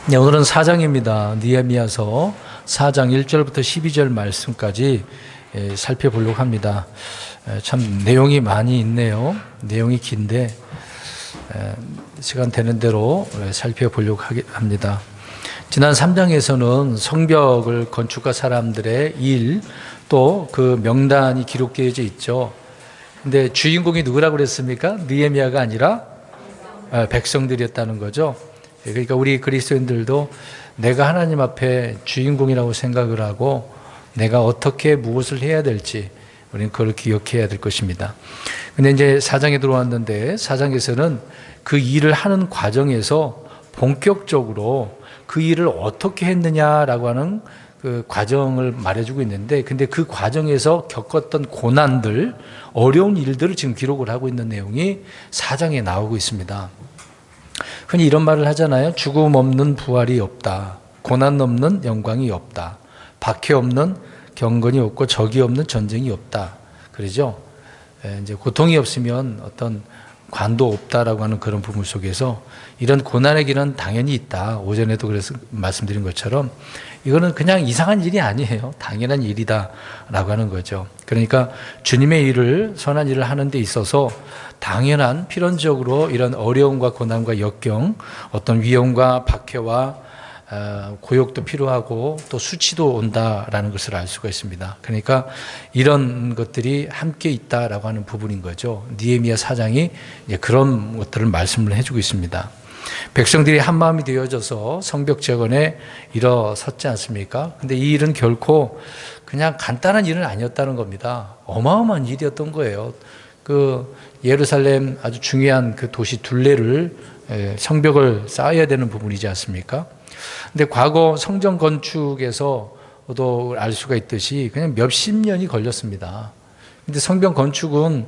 네, 오늘은 4장입니다. 느헤미야서 4장 1절부터 12절 말씀까지 살펴보려고 합니다. 참 내용이 많이 있네요. 내용이 긴데 시간 되는 대로 살펴보려고 합니다. 지난 3장에서는 성벽을 건축한 사람들의 일, 또 그 명단이 기록되어져 있죠. 근데 주인공이 누구라고 그랬습니까? 느헤미야가 아니라 백성들이었다는 거죠. 그러니까 우리 그리스도인들도 내가 하나님 앞에 주인공이라고 생각을 하고 내가 어떻게 무엇을 해야 될지 우리는 그걸 기억해야 될 것입니다. 근데 이제 4장에 들어왔는데 4장에서는 그 일을 하는 과정에서 본격적으로 그 일을 어떻게 했느냐라고 하는 그 과정을 말해주고 있는데, 근데 그 과정에서 겪었던 고난들, 어려운 일들을 지금 기록을 하고 있는 내용이 4장에 나오고 있습니다. 흔히 이런 말을 하잖아요. 죽음 없는 부활이 없다. 고난 없는 영광이 없다. 박해 없는 경건이 없고 적이 없는 전쟁이 없다. 그러죠? 이제 고통이 없으면 어떤 관도 없다라고 하는 그런 부분 속에서 이런 고난의 길은 당연히 있다. 오전에도 그래서 말씀드린 것처럼 이거는 그냥 이상한 일이 아니에요. 당연한 일이다라고 하는 거죠. 그러니까 주님의 일을, 선한 일을 하는 데 있어서 당연한 필연적으로 이런 어려움과 고난과 역경, 어떤 위험과 박해와 고역도 필요하고 또 수치도 온다라는 것을 알 수가 있습니다. 그러니까 이런 것들이 함께 있다라고 하는 부분인 거죠. 느헤미야 4장이 그런 것들을 말씀을 해주고 있습니다. 백성들이 한 마음이 되어져서 성벽 재건에 일어섰지 않습니까? 근데 이 일은 결코 그냥 간단한 일은 아니었다는 겁니다. 어마어마한 일이었던 거예요. 그 예루살렘 아주 중요한 그 도시 둘레를 성벽을 쌓아야 되는 부분이지 않습니까? 근데 과거 성전 건축에서도 알 수가 있듯이 그냥 몇십 년이 걸렸습니다. 근데 성벽 건축은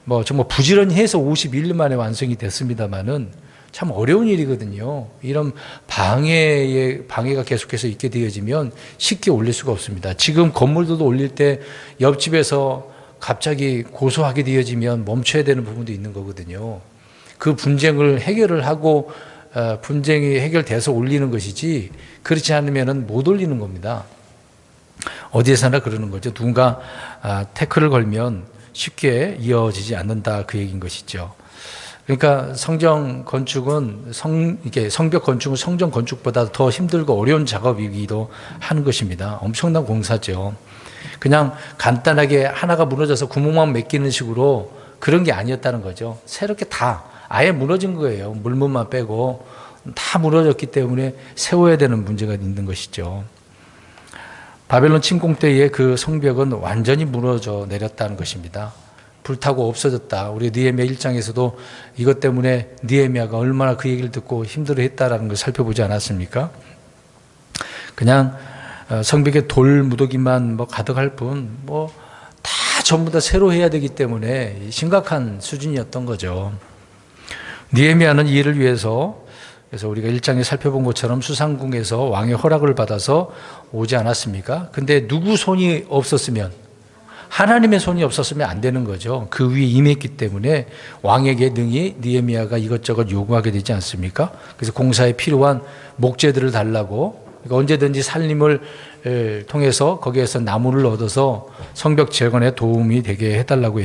뭐 정말 부지런히 해서 51년 만에 완성이 됐습니다만은 참 어려운 일이거든요. 이런 방해가 계속해서 있게 되어지면 쉽게 올릴 수가 없습니다. 지금 건물들도 올릴 때 옆집에서 갑자기 고소하게 되어지면 멈춰야 되는 부분도 있는 거거든요. 그 분쟁을 해결을 하고 분쟁이 해결돼서 올리는 것이지 그렇지 않으면 못 올리는 겁니다. 어디에서나 그러는 거죠. 누군가 태클을 걸면 쉽게 이어지지 않는다, 그 얘기인 것이죠. 그러니까 성벽 건축은 성전 건축보다 더 힘들고 어려운 작업이기도 하는 것입니다. 엄청난 공사죠. 그냥 간단하게 하나가 무너져서 구멍만 메끼는 식으로 그런 게 아니었다는 거죠. 새롭게 다 아예 무너진 거예요. 물문만 빼고 다 무너졌기 때문에 세워야 되는 문제가 있는 것이죠. 바벨론 침공 때의 그 성벽은 완전히 무너져 내렸다는 것입니다. 불타고 없어졌다. 우리 느헤미야 1장에서도 이것 때문에 느헤미야가 얼마나 그 얘기를 듣고 힘들어했다라는 걸 살펴보지 않았습니까? 그냥 성벽에 돌 무더기만 가득할 뿐 다 전부 다 새로 해야 되기 때문에 심각한 수준이었던 거죠. 느헤미야는 이 일을 위해서, 그래서 우리가 1장에 살펴본 것처럼 수상궁에서 왕의 허락을 받아서 오지 않았습니까? 근데 누구 손이 없었으면, 하나님의 손이 없었으면 안 되는 거죠. 그 위에 임했기 때문에 왕에게 능히 느헤미야가 이것저것 요구하게 되지 않습니까? 그래서 공사에 필요한 목재들을 달라고, 그러니까 언제든지 살림을 통해서 거기에서 나무를 얻어서 성벽 재건에 도움이 되게 해달라고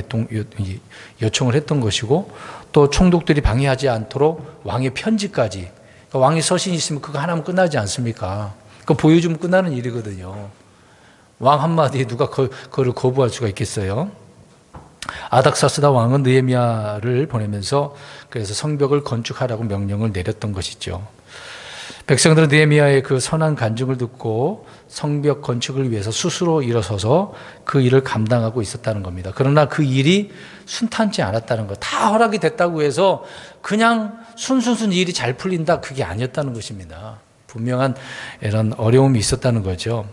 요청을 했던 것이고, 또 총독들이 방해하지 않도록 왕의 편지까지, 그러니까 왕의 서신이 있으면 그거 하나면 끝나지 않습니까? 그거 보여주면 끝나는 일이거든요. 왕 한마디에 누가 그걸 거부할 수가 있겠어요? 아닥사스다 왕은 느헤미야를 보내면서 그래서 성벽을 건축하라고 명령을 내렸던 것이죠. 백성들은 느헤미야의 그 선한 간증을 듣고 성벽 건축을 위해서 스스로 일어서서 그 일을 감당하고 있었다는 겁니다. 그러나 그 일이 순탄치 않았다는 것, 다 허락이 됐다고 해서 그냥 순순순 일이 잘 풀린다, 그게 아니었다는 것입니다. 분명한 이런 어려움이 있었다는 거죠.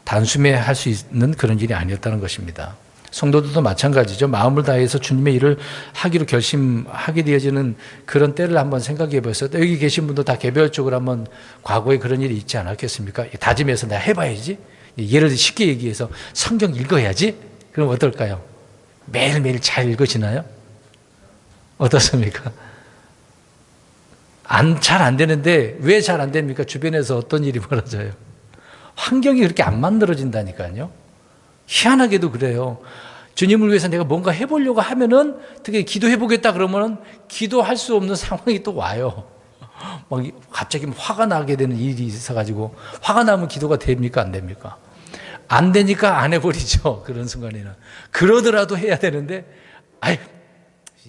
단숨에 할 수 있는 그런 일이 아니었다는 것입니다. 성도들도 마찬가지죠. 마음을 다해서 주님의 일을 하기로 결심하게 되어지는 그런 때를 한번 생각해 보세요. 여기 계신 분도 다 개별적으로 한번 과거에 그런 일이 있지 않았겠습니까? 다짐해서 내가 해봐야지. 예를 들어 쉽게 얘기해서 성경 읽어야지. 그럼 어떨까요? 매일매일 잘 읽어지나요? 어떻습니까? 잘 안 되는데 왜 잘 안 됩니까? 주변에서 어떤 일이 벌어져요? 환경이 그렇게 안 만들어진다니까요. 희한하게도 그래요. 주님을 위해서 내가 뭔가 해보려고 하면은 특히 기도해보겠다 그러면은 기도할 수 없는 상황이 또 와요. 막 갑자기 화가 나게 되는 일이 있어가지고 화가 나면 기도가 됩니까? 안 됩니까? 안 되니까 안 해버리죠. 그런 순간에는. 그러더라도 해야 되는데 아유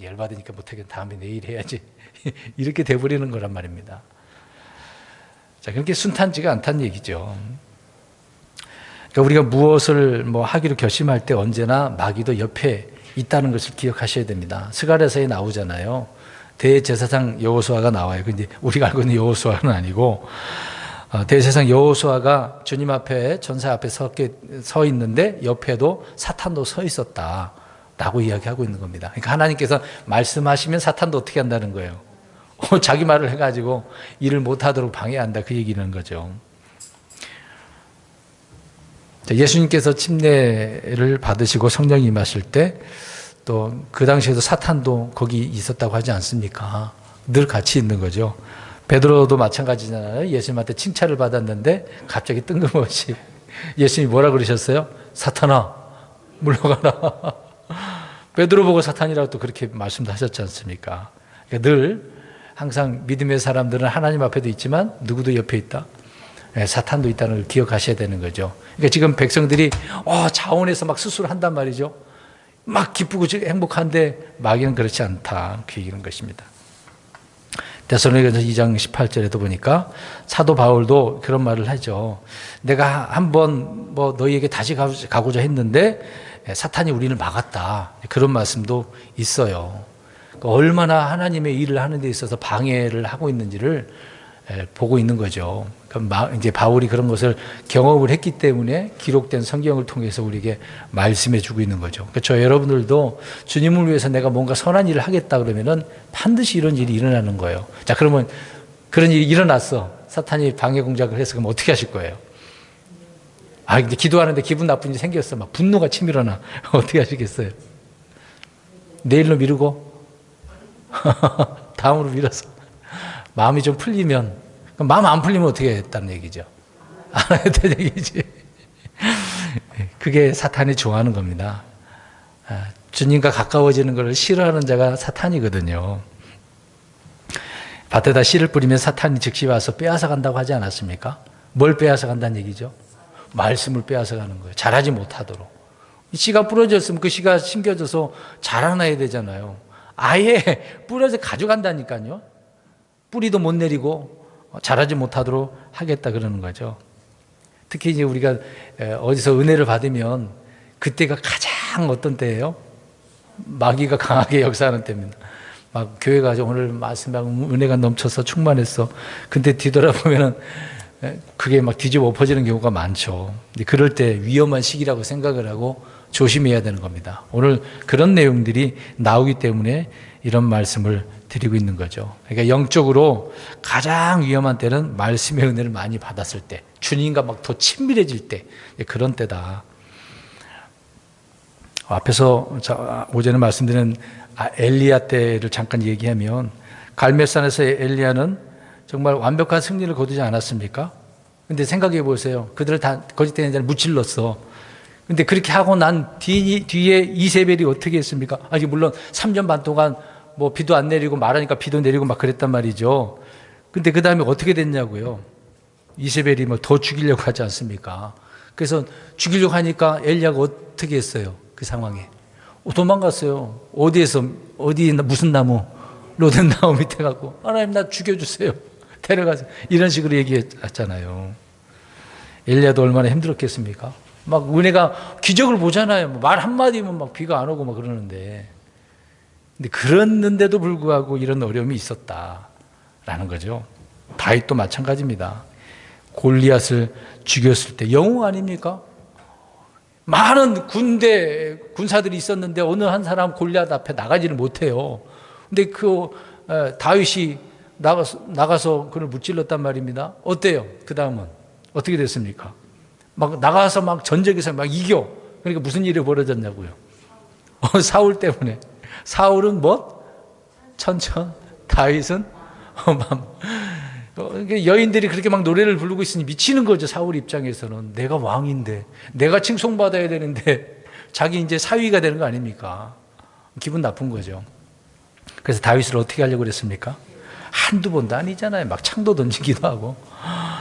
열받으니까 못하겠다. 다음에 내일 해야지. 이렇게 돼버리는 거란 말입니다. 자, 그렇게 순탄치가 않다는 얘기죠. 그러니까 우리가 무엇을 하기로 결심할 때 언제나 마귀도 옆에 있다는 것을 기억하셔야 됩니다. 스가랴서에 나오잖아요. 대제사장 여호수아가 나와요. 근데 우리가 알고 있는 여호수아는 아니고 대제사장 여호수아가 주님 앞에 전사 앞에 서 있는데 옆에도 사탄도 서 있었다라고 이야기하고 있는 겁니다. 그러니까 하나님께서 말씀하시면 사탄도 어떻게 한다는 거예요? 자기 말을 해가지고 일을 못하도록 방해한다 그 얘기는 거죠. 예수님께서 침례를 받으시고 성령이 임하실 때 또 그 당시에도 사탄도 거기 있었다고 하지 않습니까? 늘 같이 있는 거죠. 베드로도 마찬가지잖아요. 예수님한테 칭찬을 받았는데 갑자기 뜬금없이 예수님이 뭐라 그러셨어요? 사탄아 물러가라. 베드로 보고 사탄이라고 또 그렇게 말씀도 하셨지 않습니까? 그러니까 늘 항상 믿음의 사람들은 하나님 앞에도 있지만 누구도 옆에 있다. 사탄도 있다는 걸 기억하셔야 되는 거죠. 그러니까 지금 백성들이 자원해서 막 수술한단 말이죠. 막 기쁘고 행복한데 마귀는 그렇지 않다. 그 얘기는 것입니다. 데살로니가서 2장 18절에도 보니까 사도 바울도 그런 말을 하죠. 내가 한번 너희에게 다시 가고자 했는데 사탄이 우리를 막았다. 그런 말씀도 있어요. 얼마나 하나님의 일을 하는 데 있어서 방해를 하고 있는지를 보고 있는 거죠. 이제 바울이 그런 것을 경험을 했기 때문에 기록된 성경을 통해서 우리에게 말씀해 주고 있는 거죠. 그러니까 저 여러분들도 주님을 위해서 내가 뭔가 선한 일을 하겠다 그러면은 반드시 이런 일이 일어나는 거예요. 자, 그러면 그런 일이 일어났어. 사탄이 방해 공작을 해서 그럼 어떻게 하실 거예요? 이제 기도하는데 기분 나쁜 일이 생겼어. 막 분노가 치밀어나. 어떻게 하시겠어요? 내일로 미루고 다음으로 미뤄서 마음이 좀 풀리면, 그럼 마음 안 풀리면 어떻게 했다는 얘기죠? 안 했다는 얘기지. 그게 사탄이 좋아하는 겁니다. 주님과 가까워지는 것을 싫어하는 자가 사탄이거든요. 밭에다 씨를 뿌리면 사탄이 즉시 와서 빼앗아 간다고 하지 않았습니까? 뭘 빼앗아 간다는 얘기죠? 말씀을 빼앗아 가는 거예요. 자라지 못하도록. 씨가 부러졌으면 그 씨가 심겨져서 자라나야 되잖아요. 아예 뿌려서 가져간다니까요. 뿌리도 못 내리고 자라지 못하도록 하겠다 그러는 거죠. 특히 이제 우리가 어디서 은혜를 받으면 그때가 가장 어떤 때예요? 마귀가 강하게 역사하는 때입니다. 막 교회 가서 오늘 말씀하고 은혜가 넘쳐서 충만했어. 근데 뒤돌아보면은 그게 막 뒤집어 엎어지는 경우가 많죠. 그럴 때 위험한 시기라고 생각을 하고 조심해야 되는 겁니다. 오늘 그런 내용들이 나오기 때문에 이런 말씀을 드리고 있는 거죠. 그러니까 영적으로 가장 위험한 때는 말씀의 은혜를 많이 받았을 때, 주님과 막 더 친밀해질 때, 그런 때다. 앞에서 오전에 말씀드린 엘리야 때를 잠깐 얘기하면, 갈멜산에서 엘리야는 정말 완벽한 승리를 거두지 않았습니까? 근데 생각해 보세요. 그들을 다 거짓된 자를 무찔렀어. 근데 그렇게 하고 난 뒤에 이세벨이 어떻게 했습니까? 아직 물론 3년 반 동안 비도 안 내리고 말하니까 비도 내리고 막 그랬단 말이죠. 근데 그 다음에 어떻게 됐냐고요. 이세벨이 더 죽이려고 하지 않습니까? 그래서 죽이려고 하니까 엘리야가 어떻게 했어요? 그 상황에. 도망갔어요. 어디 무슨 나무? 로덴 나무 밑에 갖고 하나님 나 죽여주세요. 데려가서 이런 식으로 얘기했잖아요. 엘리야도 얼마나 힘들었겠습니까? 막 은혜가 기적을 보잖아요. 말 한마디면 막 비가 안 오고 막 그러는데. 근데 그랬는데도 불구하고 이런 어려움이 있었다라는 거죠. 다윗도 마찬가지입니다. 골리앗을 죽였을 때 영웅 아닙니까? 많은 군사들이 있었는데 어느 한 사람 골리앗 앞에 나가지를 못해요. 근데 다윗이 나가서 그를 무찔렀단 말입니다. 어때요? 그 다음은 어떻게 됐습니까? 막 나가서 막 전쟁에서 막 이겨. 그러니까 무슨 일이 벌어졌냐고요. 사울 때문에. 사울은 천천, 다윗은 여인들이 그렇게 막 노래를 부르고 있으니 미치는 거죠. 사울 입장에서는 내가 왕인데, 내가 칭송받아야 되는데 자기 이제 사위가 되는 거 아닙니까? 기분 나쁜 거죠. 그래서 다윗을 어떻게 하려고 그랬습니까? 한두 번도 아니잖아요. 막 창도 던지기도 하고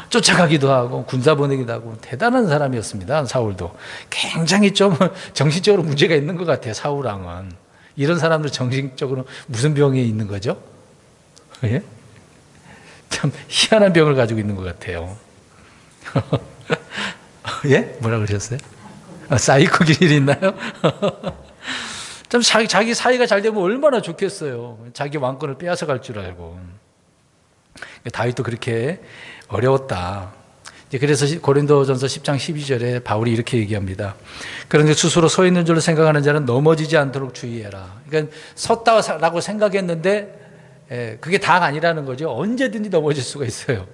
쫓아가기도 하고 군사 보내기도 하고 대단한 사람이었습니다. 사울도 굉장히 좀 정신적으로 문제가 있는 것 같아요. 사울 왕은. 이런 사람들 정신적으로 무슨 병이 있는 거죠? 예? 참 희한한 병을 가지고 있는 것 같아요. 예? 뭐라 그러셨어요? 사이코 기질이 있나요? 좀 자기 사이가 잘 되면 얼마나 좋겠어요. 자기 왕권을 빼앗아 갈 줄 알고. 다윗도 그렇게 어려웠다. 그래서 고린도전서 10장 12절에 바울이 이렇게 얘기합니다. 그런데 스스로 서 있는 줄로 생각하는 자는 넘어지지 않도록 주의해라. 그러니까 섰다라고 생각했는데 그게 다가 아니라는 거죠. 언제든지 넘어질 수가 있어요.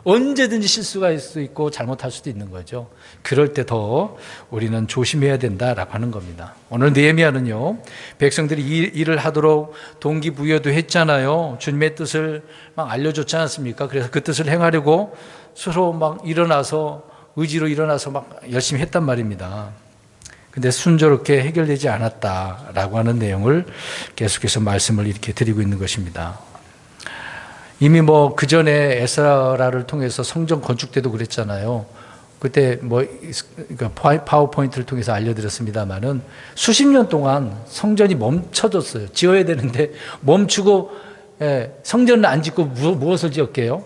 언제든지 실수가 있을 수 있고 잘못할 수도 있는 거죠. 그럴 때 더 우리는 조심해야 된다라고 하는 겁니다. 오늘 느헤미야는요, 백성들이 일을 하도록 동기부여도 했잖아요. 주님의 뜻을 막 알려줬지 않았습니까? 그래서 그 뜻을 행하려고 스스로 막 의지로 일어나서 막 열심히 했단 말입니다. 근데 순조롭게 해결되지 않았다라고 하는 내용을 계속해서 말씀을 이렇게 드리고 있는 것입니다. 이미 그 전에 에스라를 통해서 성전 건축 때도 그랬잖아요. 그때 파워포인트를 통해서 알려드렸습니다만은 수십 년 동안 성전이 멈춰졌어요. 지어야 되는데 멈추고, 성전을 안 짓고 무엇을 지었게요?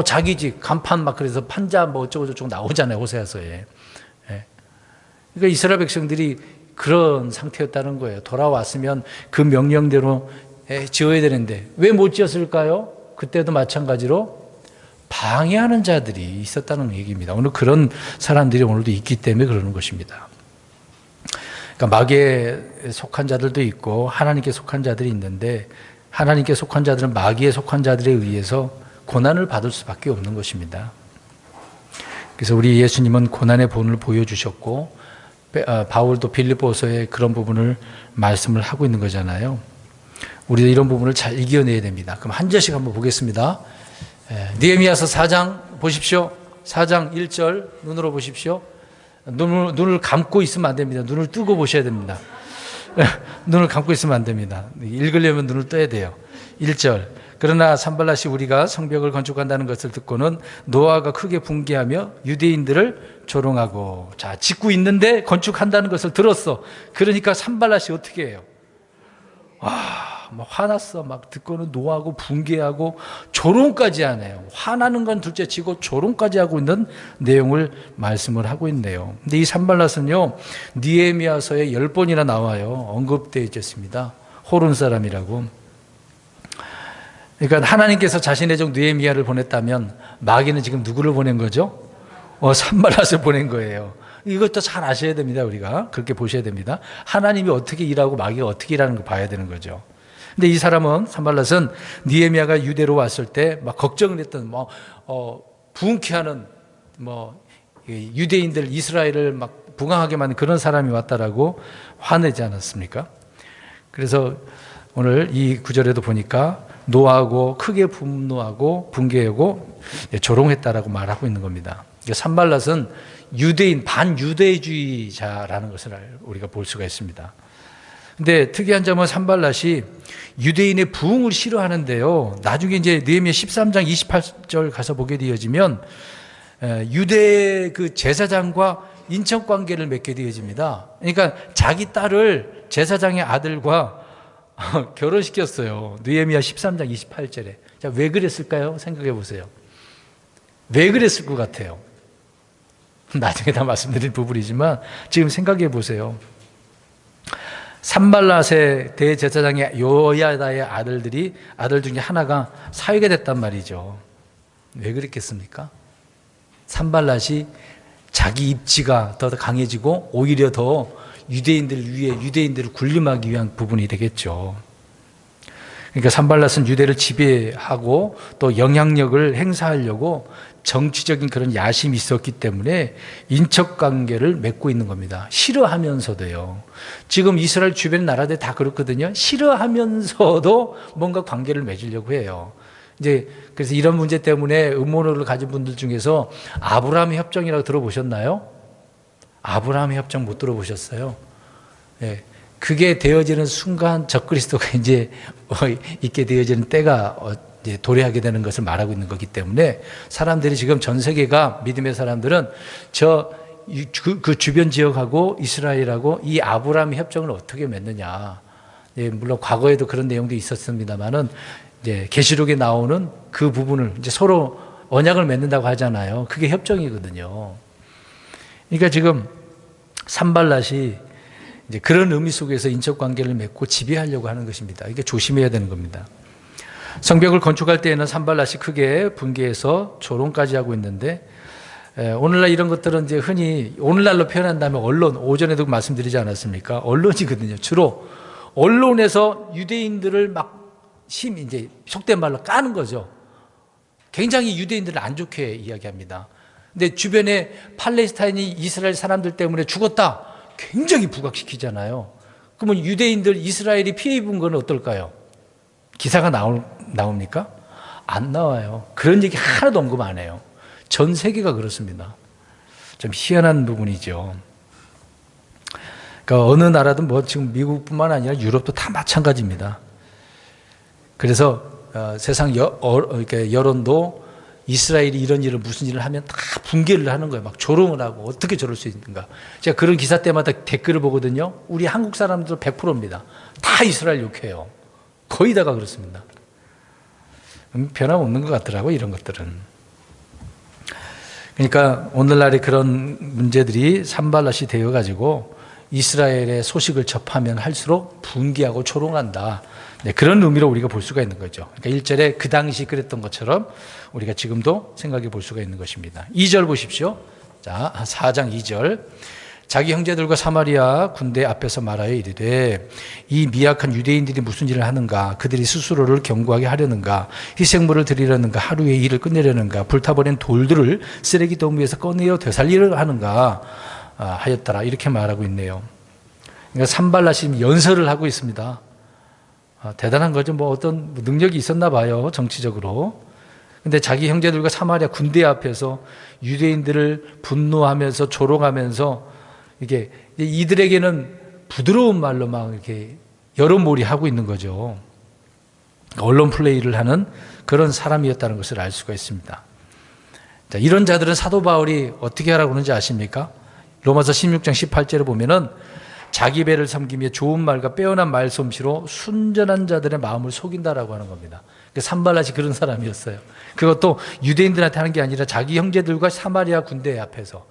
자기 집, 간판 그래서 판자 어쩌고저쩌고 나오잖아요. 호세아서에. 그러니까 이스라엘 백성들이 그런 상태였다는 거예요. 돌아왔으면 그 명령대로 지어야 되는데 왜 못 지었을까요? 그때도 마찬가지로 방해하는 자들이 있었다는 얘기입니다. 오늘 그런 사람들이 오늘도 있기 때문에 그러는 것입니다. 그러니까 마귀에 속한 자들도 있고 하나님께 속한 자들이 있는데, 하나님께 속한 자들은 마귀에 속한 자들에 의해서 고난을 받을 수밖에 없는 것입니다. 그래서 우리 예수님은 고난의 본을 보여주셨고, 바울도 빌립보서에 그런 부분을 말씀을 하고 있는 거잖아요. 우리도 이런 부분을 잘 이겨내야 됩니다. 그럼 한 절씩 한번 보겠습니다. 느헤미야서 4장 보십시오. 4장 1절 눈으로 보십시오. 눈을 감고 있으면 안 됩니다. 눈을 뜨고 보셔야 됩니다. 눈을 감고 있으면 안 됩니다. 읽으려면 눈을 떠야 돼요. 1절. 그러나 산발랏이 우리가 성벽을 건축한다는 것을 듣고는 노아가 크게 분개하며 유대인들을 조롱하고, 자, 짓고 있는데 건축한다는 것을 들었어. 그러니까 산발랏이 어떻게 해요? 화났어. 듣고는 노하고 분개하고 조롱까지 하네요. 화나는 건 둘째 치고 조롱까지 하고 있는 내용을 말씀을 하고 있네요. 근데 이 산발랏은요, 느헤미야서에 10번이나 나와요. 언급되어 있습니다. 호론 사람이라고. 그러니까 하나님께서 자신의 종 느헤미야를 보냈다면 마귀는 지금 누구를 보낸 거죠? 산발랏을 보낸 거예요. 이것도 잘 아셔야 됩니다. 우리가 그렇게 보셔야 됩니다. 하나님이 어떻게 일하고 마귀가 어떻게 일하는 걸 봐야 되는 거죠. 근데 이 사람은, 산발랏은 느헤미야가 유대로 왔을 때 막 걱정을 했던 부흥케하는 유대인들, 이스라엘을 막 부강하게 만든 그런 사람이 왔다라고 화내지 않았습니까? 그래서 오늘 이 구절에도 보니까 노하고 크게 분노하고 분개하고 조롱했다라고 말하고 있는 겁니다. 산발랏은 유대인, 반유대주의자라는 것을 우리가 볼 수가 있습니다. 근데 특이한 점은 산발랏이 유대인의 부흥을 싫어하는데요. 나중에 이제 느헤미야 13장 28절 가서 보게 되어지면 유대 그 제사장과 인척 관계를 맺게 되어집니다. 그러니까 자기 딸을 제사장의 아들과 결혼시켰어요. 느헤미야 13장 28절에. 자, 왜 그랬을까요? 생각해 보세요. 왜 그랬을 것 같아요? 나중에 다 말씀드릴 부분이지만 지금 생각해 보세요. 산발랏의 대제사장의 요야다의 아들 중에 하나가 사위가 됐단 말이죠. 왜 그랬겠습니까? 산발랏이 자기 입지가 더 강해지고 오히려 더 유대인들 위에 유대인들을 군림하기 위한 부분이 되겠죠. 그러니까 산발랏은 유대를 지배하고 또 영향력을 행사하려고 정치적인 그런 야심이 있었기 때문에 인척관계를 맺고 있는 겁니다. 싫어하면서도요. 지금 이스라엘 주변 나라들 다 그렇거든요. 싫어하면서도 뭔가 관계를 맺으려고 해요. 이제 그래서 이런 문제 때문에 음모론을 가진 분들 중에서 아브라함 협정이라고 들어보셨나요? 아브라함 협정 못 들어보셨어요? 예. 그게 되어지는 순간 적그리스도가 이제 있게 되어지는 때가 이제 도래하게 되는 것을 말하고 있는 거기 때문에 사람들이 지금 전 세계가 믿음의 사람들은 그 주변 지역하고 이스라엘하고 이 아브라함 협정을 어떻게 맺느냐. 예, 물론 과거에도 그런 내용도 있었습니다만은 이제 계시록에 나오는 그 부분을 이제 서로 언약을 맺는다고 하잖아요. 그게 협정이거든요. 그러니까 지금 산발랏이 이제 그런 의미 속에서 인적 관계를 맺고 지배하려고 하는 것입니다. 이게 조심해야 되는 겁니다. 성벽을 건축할 때에는 산발랏이 크게 분개해서 조롱까지 하고 있는데 오늘날 이런 것들은 이제 흔히 오늘날로 표현한다면 언론, 오전에도 말씀드리지 않았습니까? 언론이거든요. 주로 언론에서 유대인들을 막 이제 속된 말로 까는 거죠. 굉장히 유대인들을 안 좋게 이야기합니다. 근데 주변에 팔레스타인이 이스라엘 사람들 때문에 죽었다. 굉장히 부각시키잖아요. 그러면 유대인들 이스라엘이 피해 입은 건 어떨까요? 기사가 나옵니까? 안 나와요. 그런 얘기 하나도 언급 안 해요. 전 세계가 그렇습니다. 좀 희한한 부분이죠. 그러니까 어느 나라든 뭐 지금 미국뿐만 아니라 유럽도 다 마찬가지입니다. 그래서 세상 여론도 이스라엘이 이런 일을 무슨 일을 하면 다 붕괴를 하는 거예요. 막 조롱을 하고 어떻게 저럴 수 있는가. 제가 그런 기사 때마다 댓글을 보거든요. 우리 한국 사람들 100%입니다. 다 이스라엘 욕해요. 거의 다가 그렇습니다. 변함없는 것 같더라고요. 이런 것들은. 그러니까 오늘날의 그런 문제들이 산발랏이 되어가지고 이스라엘의 소식을 접하면 할수록 분개하고 조롱한다. 네, 그런 의미로 우리가 볼 수가 있는 거죠. 그러니까 1절에 그 당시 그랬던 것처럼 우리가 지금도 생각해 볼 수가 있는 것입니다. 2절 보십시오. 자, 4장 2절. 자기 형제들과 사마리아 군대 앞에서 말하여 이르되 이 미약한 유대인들이 무슨 일을 하는가? 그들이 스스로를 견고하게 하려는가? 희생물을 드리려는가? 하루의 일을 끝내려는가? 불타버린 돌들을 쓰레기 더미에서 꺼내어 되살리려 하는가? 하였더라. 이렇게 말하고 있네요. 그러니까 산발랏이 연설을 하고 있습니다. 대단한 거죠. 뭐 어떤 능력이 있었나 봐요. 정치적으로. 근데 자기 형제들과 사마리아 군대 앞에서 유대인들을 분노하면서 조롱하면서 이게 이들에게는 부드러운 말로 막 이렇게 여론몰이 하고 있는 거죠. 언론 플레이를 하는 그런 사람이었다는 것을 알 수가 있습니다. 자, 이런 자들은 사도 바울이 어떻게 하라고 하는지 아십니까? 로마서 16장 18절에 보면은 자기 배를 섬기며 좋은 말과 빼어난 말솜씨로 순전한 자들의 마음을 속인다라고 하는 겁니다. 산발랏이 그런 사람이었어요. 그것도 유대인들한테 하는 게 아니라 자기 형제들과 사마리아 군대 앞에서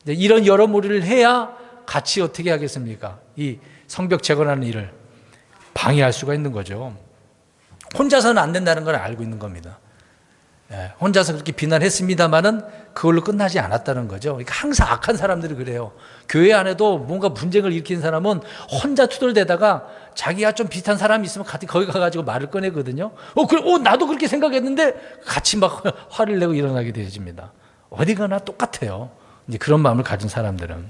이런 여러모리를 해야 같이 어떻게 하겠습니까? 이 성벽 재건하는 일을 방해할 수가 있는 거죠. 혼자서는 안 된다는 걸 알고 있는 겁니다. 혼자서 그렇게 비난했습니다마는 그걸로 끝나지 않았다는 거죠. 그러니까 항상 악한 사람들이 그래요. 교회 안에도 뭔가 분쟁을 일으킨 사람은 혼자 투덜대다가 자기가 좀 비슷한 사람이 있으면 거기 가가지고 말을 꺼내거든요. 나도 그렇게 생각했는데 같이 막 화를 내고 일어나게 되어집니다. 어디 가나 똑같아요. 이제 그런 마음을 가진 사람들은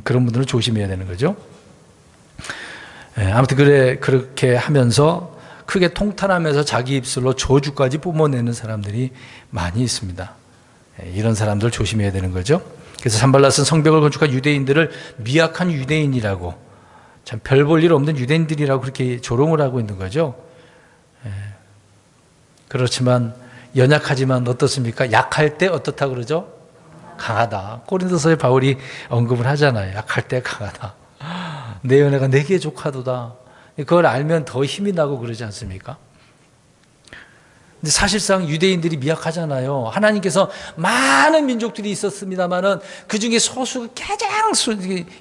그런 분들은 조심해야 되는 거죠. 아무튼 그렇게 하면서 크게 통탄하면서 자기 입술로 저주까지 뿜어내는 사람들이 많이 있습니다. 이런 사람들 조심해야 되는 거죠. 그래서 산발랏은 성벽을 건축한 유대인들을 미약한 유대인이라고, 참 별 볼 일 없는 유대인들이라고 그렇게 조롱을 하고 있는 거죠. 그렇지만 연약하지만 어떻습니까? 약할 때 어떻다고 그러죠? 강하다. 고린도서에 바울이 언급을 하잖아요. 약할 때 강하다. 내 연애가 내게 족하도다. 그걸 알면 더 힘이 나고 그러지 않습니까? 근데 사실상 유대인들이 미약하잖아요. 하나님께서 많은 민족들이 있었습니다만은 그 중에 소수가 가장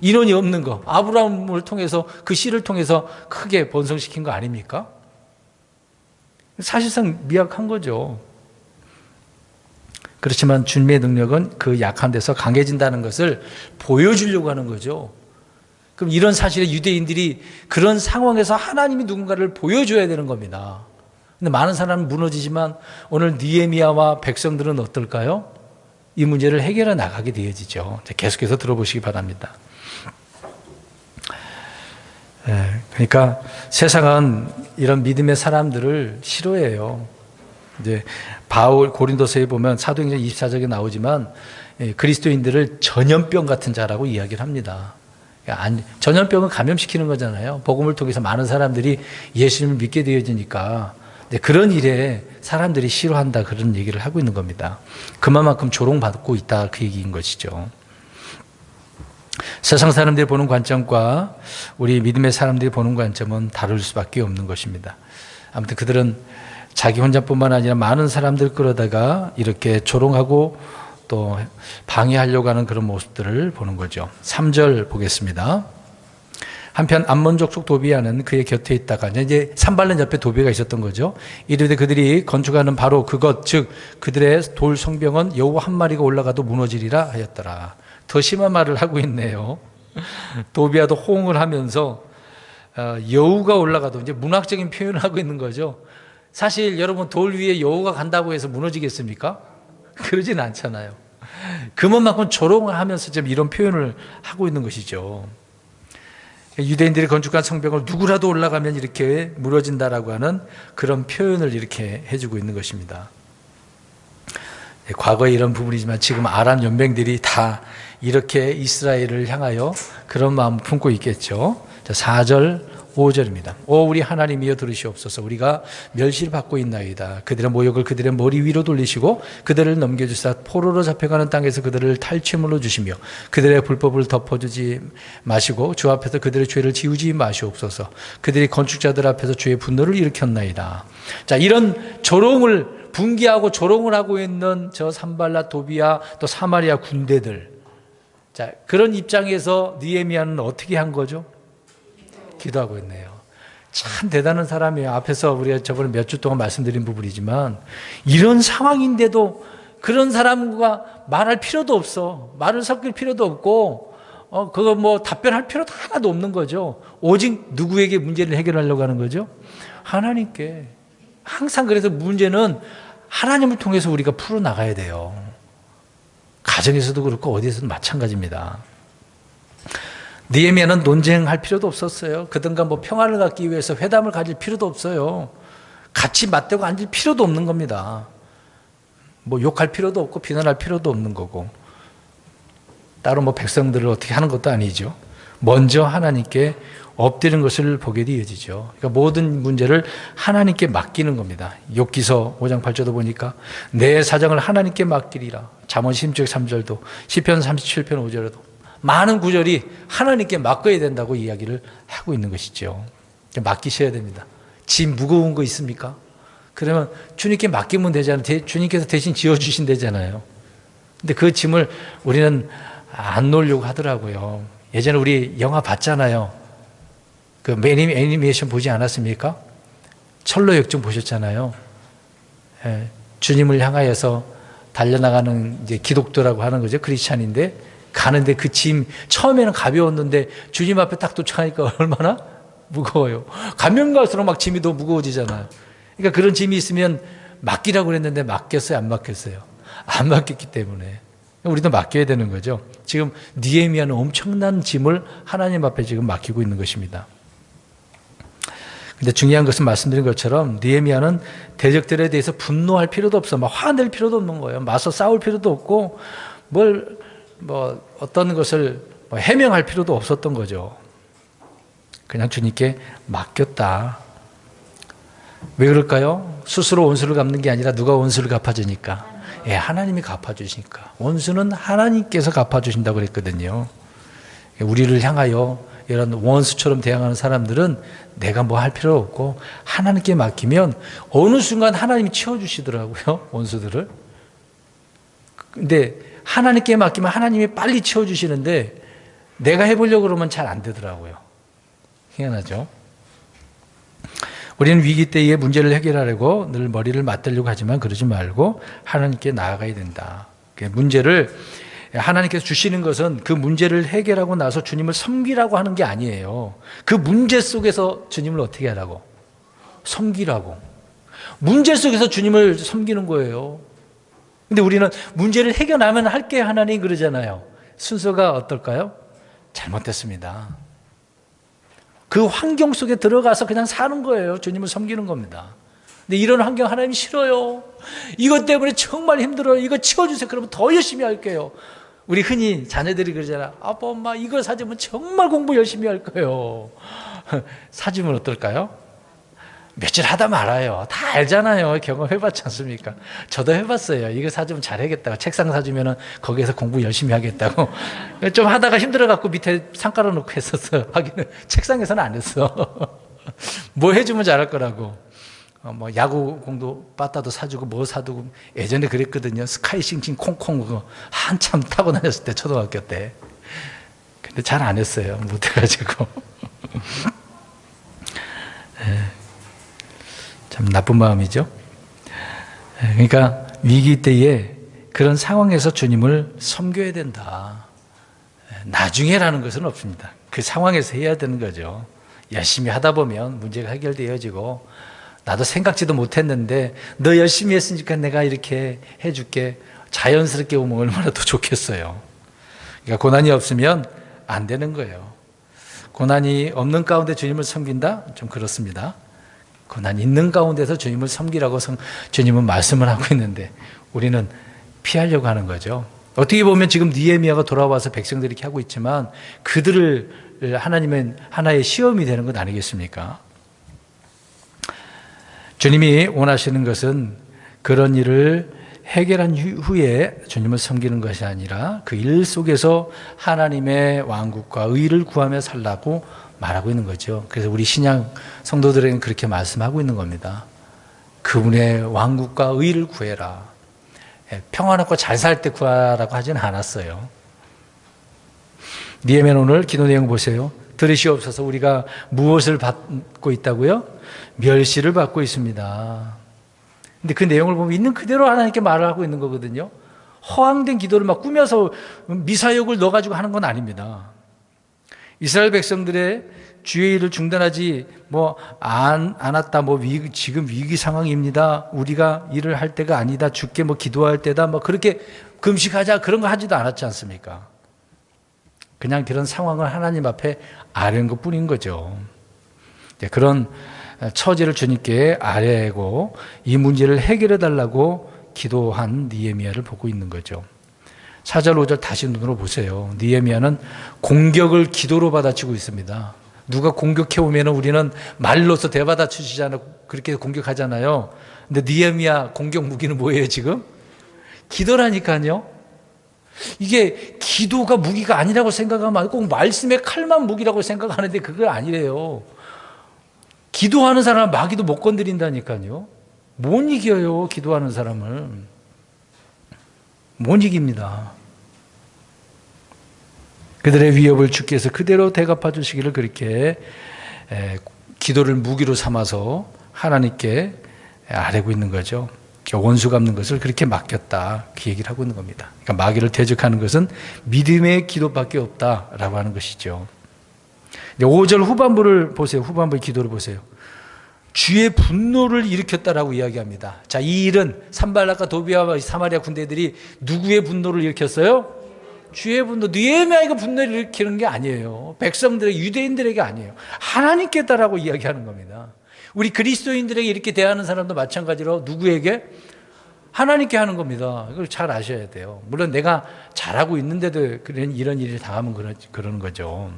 인원이 없는 거, 아브라함을 통해서 그 씨를 통해서 크게 번성시킨 거 아닙니까? 사실상 미약한 거죠. 그렇지만 주님의 능력은 그 약한 데서 강해진다는 것을 보여주려고 하는 거죠. 그럼 이런 사실에 유대인들이 그런 상황에서 하나님이 누군가를 보여줘야 되는 겁니다. 근데 많은 사람은 무너지지만 오늘 느헤미야와 백성들은 어떨까요? 이 문제를 해결해 나가게 되어지죠. 계속해서 들어보시기 바랍니다. 그러니까 세상은 이런 믿음의 사람들을 싫어해요. 이제 바울 고린도서에 보면 사도행전 24장에 나오지만 그리스도인들을 전염병 같은 자라고 이야기를 합니다. 전염병은 감염시키는 거잖아요. 복음을 통해서 많은 사람들이 예수님을 믿게 되어지니까 그런 일에 사람들이 싫어한다, 그런 얘기를 하고 있는 겁니다. 그만큼 조롱받고 있다, 그 얘기인 것이죠. 세상 사람들이 보는 관점과 우리 믿음의 사람들이 보는 관점은 다를 수밖에 없는 것입니다. 아무튼 그들은 자기 혼자뿐만 아니라 많은 사람들 끌어다가 이렇게 조롱하고 또 방해하려고 하는 그런 모습들을 보는 거죠. 3절 보겠습니다. 한편 암몬 족속 도비아는 그의 곁에 있다가, 이제 산발른 옆에 도비가 있었던 거죠. 이르되 그들이 건축하는 바로 그것, 즉 그들의 돌 성벽은 여우 한 마리가 올라가도 무너지리라 하였더라. 더 심한 말을 하고 있네요. 도비아도 호응을 하면서 여우가 올라가도, 이제 문학적인 표현을 하고 있는 거죠. 사실 여러분, 돌 위에 여우가 간다고 해서 무너지겠습니까? 그러진 않잖아요. 그만큼 조롱을 하면서 지금 이런 표현을 하고 있는 것이죠. 유대인들이 건축한 성벽을 누구라도 올라가면 이렇게 무너진다라고 하는 그런 표현을 이렇게 해주고 있는 것입니다. 과거에 이런 부분이지만 지금 아람 연맹들이 다 이렇게 이스라엘을 향하여 그런 마음을 품고 있겠죠. 자, 4절 5절입니다. 오 우리 하나님이여 들으시옵소서. 우리가 멸시를 받고 있나이다. 그들의 모욕을 그들의 머리 위로 돌리시고 그들을 넘겨주사 포로로 잡혀가는 땅에서 그들을 탈취물로 주시며 그들의 불법을 덮어주지 마시고 주 앞에서 그들의 죄를 지우지 마시옵소서. 그들이 건축자들 앞에서 주의 분노를 일으켰나이다. 자, 이런 조롱을, 분개하고 조롱을 하고 있는 저 산발랏 도비아 또 사마리아 군대들, 자, 그런 입장에서 느헤미야는 어떻게 한 거죠? 기도하고 있네요. 참 대단한 사람이에요. 앞에서 우리가 저번에 몇 주 동안 말씀드린 부분이지만 이런 상황인데도 그런 사람과 말할 필요도 없어. 말을 섞일 필요도 없고 그거 뭐 답변할 필요도 하나도 없는 거죠. 오직 누구에게 문제를 해결하려고 하는 거죠? 하나님께. 항상 그래서 문제는 하나님을 통해서 우리가 풀어나가야 돼요. 가정에서도 그렇고 어디에서도 마찬가지입니다. 느헤미야는 논쟁할 필요도 없었어요. 그들과 뭐 평화를 갖기 위해서 회담을 가질 필요도 없어요. 같이 맞대고 앉을 필요도 없는 겁니다. 뭐 욕할 필요도 없고 비난할 필요도 없는 거고 따로 뭐 백성들을 어떻게 하는 것도 아니죠. 먼저 하나님께 엎드리는 것을 보게 되어지죠. 그러니까 모든 문제를 하나님께 맡기는 겁니다. 욥기서 5장 8절도 보니까 내 사정을 하나님께 맡기리라. 잠언 16장 3절도 시편 37편 5절에도 많은 구절이 하나님께 맡겨야 된다고 이야기를 하고 있는 것이죠. 맡기셔야 됩니다. 짐 무거운 거 있습니까? 그러면 주님께 맡기면 되잖아요. 주님께서 대신 지어주신다잖아요. 근데 그 짐을 우리는 안 놓으려고 하더라고요. 예전에 우리 영화 봤잖아요. 그 애니메이션 보지 않았습니까? 철로 역정 보셨잖아요. 예, 주님을 향하여서 달려나가는 이제 기독도라고 하는 거죠. 크리스찬인데 가는데 그 짐 처음에는 가벼웠는데 주님 앞에 딱 도착하니까 얼마나 무거워요. 가면 갈수록 막 짐이 더 무거워지잖아요. 그러니까 그런 짐이 있으면 맡기라고 그랬는데 맡겼어요, 안 맡겼어요? 안 맡겼기 때문에 우리도 맡겨야 되는 거죠. 지금 느헤미야는 엄청난 짐을 하나님 앞에 지금 맡기고 있는 것입니다. 근데 중요한 것은 말씀드린 것처럼 느헤미야는 대적들에 대해서 분노할 필요도 없어. 막 화낼 필요도 없는 거예요. 맞서 싸울 필요도 없고 어떤 것을 해명할 필요도 없었던 거죠. 그냥 주님께 맡겼다. 왜 그럴까요? 스스로 원수를 갚는 게 아니라 누가 원수를 갚아주니까. 예, 하나님이 갚아주시니까. 원수는 하나님께서 갚아주신다고 그랬거든요. 우리를 향하여 이런 원수처럼 대항하는 사람들은 내가 뭐 할 필요 없고 하나님께 맡기면 어느 순간 하나님이 치워주시더라고요. 원수들을. 근데 하나님께 맡기면 하나님이 빨리 치워주시는데 내가 해보려고 그러면 잘 안 되더라고요. 희한하죠. 우리는 위기 때에 문제를 해결하려고 늘 머리를 맞대려고 하지만 그러지 말고 하나님께 나아가야 된다. 문제를 하나님께서 주시는 것은 그 문제를 해결하고 나서 주님을 섬기라고 하는 게 아니에요. 그 문제 속에서 주님을 어떻게 하라고? 섬기라고. 문제 속에서 주님을 섬기는 거예요. 근데 우리는 문제를 해결하면 할게 하나님 그러잖아요. 순서가 어떨까요? 잘못됐습니다. 그 환경 속에 들어가서 그냥 사는 거예요. 주님을 섬기는 겁니다. 근데 이런 환경 하나님 싫어요. 이것 때문에 정말 힘들어요. 이거 치워주세요. 그러면 더 열심히 할게요. 우리 흔히 자녀들이 그러잖아. 아빠, 엄마 이거 사주면 정말 공부 열심히 할 거예요. 사주면 어떨까요? 며칠 하다 말아요. 다 알잖아요. 경험해봤지 않습니까? 저도 해봤어요. 이거 사주면 잘하겠다고. 책상 사주면 거기에서 공부 열심히 하겠다고. 좀 하다가 힘들어갖고 밑에 상 깔아놓고 했었어. 하기는 책상에서는 안 했어. 뭐 해주면 잘할 거라고. 뭐 야구공도 빠따도 사주고 뭐 사두고. 예전에 그랬거든요. 스카이싱싱 콩콩 그거 한참 타고 다녔을 때, 초등학교 때. 근데 잘 안 했어요. 못해가지고. 참 나쁜 마음이죠. 그러니까 위기 때에 그런 상황에서 주님을 섬겨야 된다. 나중에라는 것은 없습니다. 그 상황에서 해야 되는 거죠. 열심히 하다 보면 문제가 해결되어지고, 나도 생각지도 못했는데 너 열심히 했으니까 내가 이렇게 해줄게. 자연스럽게 오면 얼마나 더 좋겠어요. 그러니까 고난이 없으면 안 되는 거예요. 고난이 없는 가운데 주님을 섬긴다? 좀 그렇습니다. 고난이 있는 가운데서 주님을 섬기라고 주님은 말씀을 하고 있는데 우리는 피하려고 하는 거죠. 어떻게 보면 지금 느헤미야가 돌아와서 백성들이 이렇게 하고 있지만 그들을 하나님은 하나의 시험이 되는 것 아니겠습니까? 주님이 원하시는 것은 그런 일을 해결한 후에 주님을 섬기는 것이 아니라 그 일 속에서 하나님의 왕국과 의를 구하며 살라고 말하고 있는 거죠. 그래서 우리 신약 성도들에게는 그렇게 말씀하고 있는 겁니다. 그분의 왕국과 의를 구해라. 평안하고 잘 살 때 구하라고 하지는 않았어요. 느헤미야 오늘 기도 내용 보세요. 들으시옵소서. 우리가 무엇을 받고 있다고요? 멸시를 받고 있습니다. 근데 그 내용을 보면 있는 그대로 하나님께 말을 하고 있는 거거든요. 허황된 기도를 막 꾸며서 미사역을 넣어가지고 하는 건 아닙니다. 이스라엘 백성들의 주의 일을 중단하지 않았다. 지금 위기 상황입니다. 우리가 일을 할 때가 아니다. 주께 기도할 때다. 그렇게 금식하자. 그런 거 하지도 않았지 않습니까? 그냥 그런 상황을 하나님 앞에 아뢰는 것 뿐인 거죠. 그런 처지를 주님께 아뢰고 이 문제를 해결해 달라고 기도한 느헤미야를 보고 있는 거죠. 4절 5절 다시 눈으로 보세요. 느헤미야는 공격을 기도로 받아치고 있습니다. 누가 공격해 오면 우리는 말로서 대받아치시잖아요. 그렇게 공격하잖아요. 근데 느헤미야 공격 무기는 뭐예요 지금? 기도라니까요. 이게 기도가 무기가 아니라고 생각하면 꼭 말씀의 칼만 무기라고 생각하는데 그거 아니래요. 기도하는 사람은 마귀도 못 건드린다니까요. 못 이겨요. 기도하는 사람을. 못 이깁니다. 그들의 위협을 주께서 그대로 대갚아 주시기를 그렇게 기도를 무기로 삼아서 하나님께 아뢰고 있는 거죠. 원수 갚는 것을 그렇게 맡겼다. 그 얘기를 하고 있는 겁니다. 그러니까 마귀를 대적하는 것은 믿음의 기도밖에 없다라고 하는 것이죠. 5절 후반부를 보세요. 후반부 기도를 보세요. 주의 분노를 일으켰다라고 이야기합니다. 자, 이 일은 산발락과 도비아와 사마리아 군대들이 누구의 분노를 일으켰어요? 주의 분노. 느헤미야가 분노를 일으키는 게 아니에요. 백성들에게, 유대인들에게 아니에요. 하나님께다라고 이야기하는 겁니다. 우리 그리스도인들에게 이렇게 대하는 사람도 마찬가지로 누구에게? 하나님께 하는 겁니다. 이걸 잘 아셔야 돼요. 물론 내가 잘하고 있는데도 이런 일을 당하면 그러는 거죠.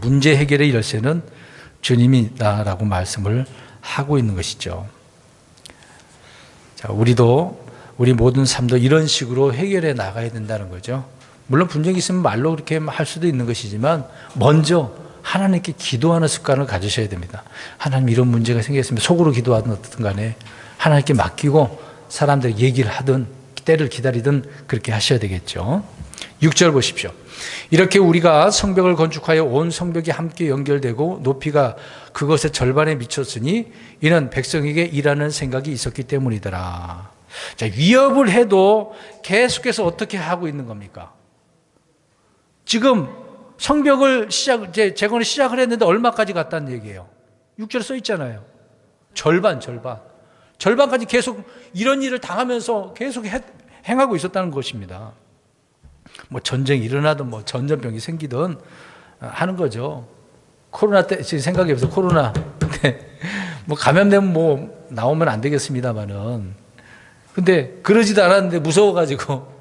문제 해결의 열쇠는 주님이다라고 말씀을 하고 있는 것이죠. 자, 우리 모든 삶도 이런 식으로 해결해 나가야 된다는 거죠. 물론 분쟁이 있으면 말로 그렇게 할 수도 있는 것이지만 먼저 하나님께 기도하는 습관을 가지셔야 됩니다. 하나님 이런 문제가 생겼으면 속으로 기도하든 어떻든 간에 하나님께 맡기고 사람들 얘기를 하든 때를 기다리든 그렇게 하셔야 되겠죠. 6절 보십시오. 이렇게 우리가 성벽을 건축하여 온 성벽이 함께 연결되고 높이가 그것의 절반에 미쳤으니 이는 백성에게 일하는 생각이 있었기 때문이더라. 자, 위협을 해도 계속해서 어떻게 하고 있는 겁니까? 지금 성벽을 재건을 시작을 했는데 얼마까지 갔다는 얘기예요? 6절 써 있잖아요. 절반까지 계속 이런 일을 당하면서 계속 행하고 있었다는 것입니다. 전쟁이 일어나든 전염병이 생기든 하는 거죠. 코로나 때, 지금 생각해보세요. 코로나 때 뭐 감염되면 뭐 나오면 안 되겠습니다만은. 근데 그러지도 않았는데 무서워가지고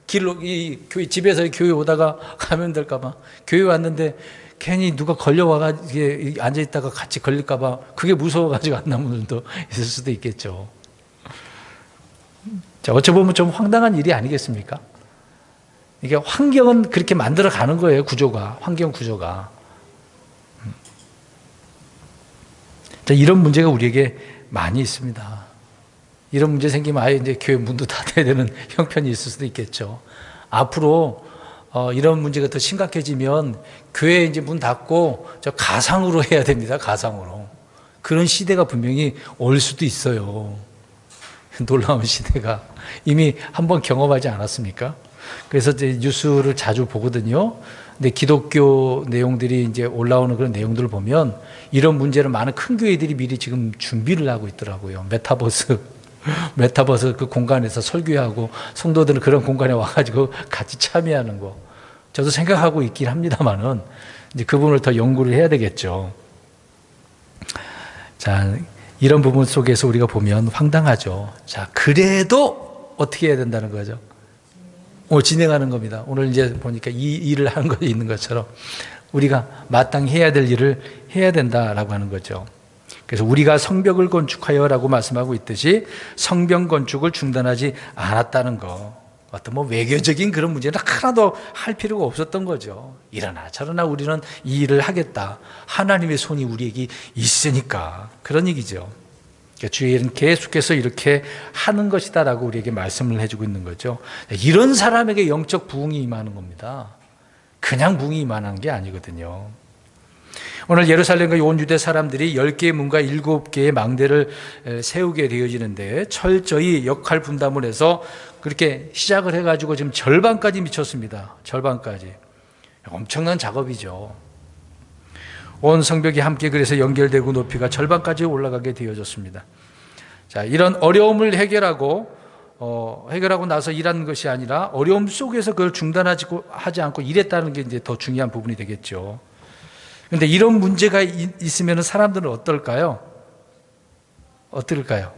길로 이 교회 집에서 교회 오다가 감염될까봐 교회 왔는데 괜히 누가 걸려와가지고 앉아 있다가 같이 걸릴까봐 그게 무서워가지고 안 나온 분들도 있을 수도 있겠죠. 자, 어찌 보면 좀 황당한 일이 아니겠습니까? 이게 환경은 그렇게 만들어 가는 거예요, 구조가. 환경 구조가. 자, 이런 문제가 우리에게 많이 있습니다. 이런 문제 생기면 아예 이제 교회 문도 닫아야 되는 형편이 있을 수도 있겠죠. 앞으로 이런 문제가 더 심각해지면 교회 이제 문 닫고 저 가상으로 해야 됩니다. 가상으로. 그런 시대가 분명히 올 수도 있어요. 놀라운 시대가 이미 한번 경험하지 않았습니까? 그래서 이제 뉴스를 자주 보거든요. 근데 기독교 내용들이 이제 올라오는 그런 내용들을 보면 이런 문제를 많은 큰 교회들이 미리 지금 준비를 하고 있더라고요. 메타버스 그 공간에서 설교하고 성도들은 그런 공간에 와가지고 같이 참여하는 거. 저도 생각하고 있긴 합니다만은 이제 그 부분을 더 연구를 해야 되겠죠. 자, 이런 부분 속에서 우리가 보면 황당하죠. 자, 그래도 어떻게 해야 된다는 거죠? 진행하는 겁니다. 오늘 이제 보니까 이 일을 하는 것이 있는 것처럼 우리가 마땅히 해야 될 일을 해야 된다라고 하는 거죠. 그래서 우리가 성벽을 건축하여라고 말씀하고 있듯이 성벽 건축을 중단하지 않았다는 거. 어떤 뭐 외교적인 그런 문제는 하나도 할 필요가 없었던 거죠. 이러나 저러나 우리는 이 일을 하겠다. 하나님의 손이 우리에게 있으니까. 그런 얘기죠. 그러니까 주의 일은 계속해서 이렇게 하는 것이다라고 우리에게 말씀을 해주고 있는 거죠. 이런 사람에게 영적 부흥이 임하는 겁니다. 그냥 부흥이 임하는 게 아니거든요. 오늘 예루살렘과 온 유대 사람들이 10개의 문과 7개의 망대를 세우게 되어지는데 철저히 역할 분담을 해서 그렇게 시작을 해가지고 지금 절반까지 미쳤습니다. 절반까지. 엄청난 작업이죠. 온 성벽이 함께 그래서 연결되고 높이가 절반까지 올라가게 되어졌습니다. 자, 이런 어려움을 해결하고 나서 일하는 것이 아니라 어려움 속에서 그걸 중단하지 않고 일했다는 게 이제 더 중요한 부분이 되겠죠. 그런데 이런 문제가 있으면 사람들은 어떨까요? 어떨까요?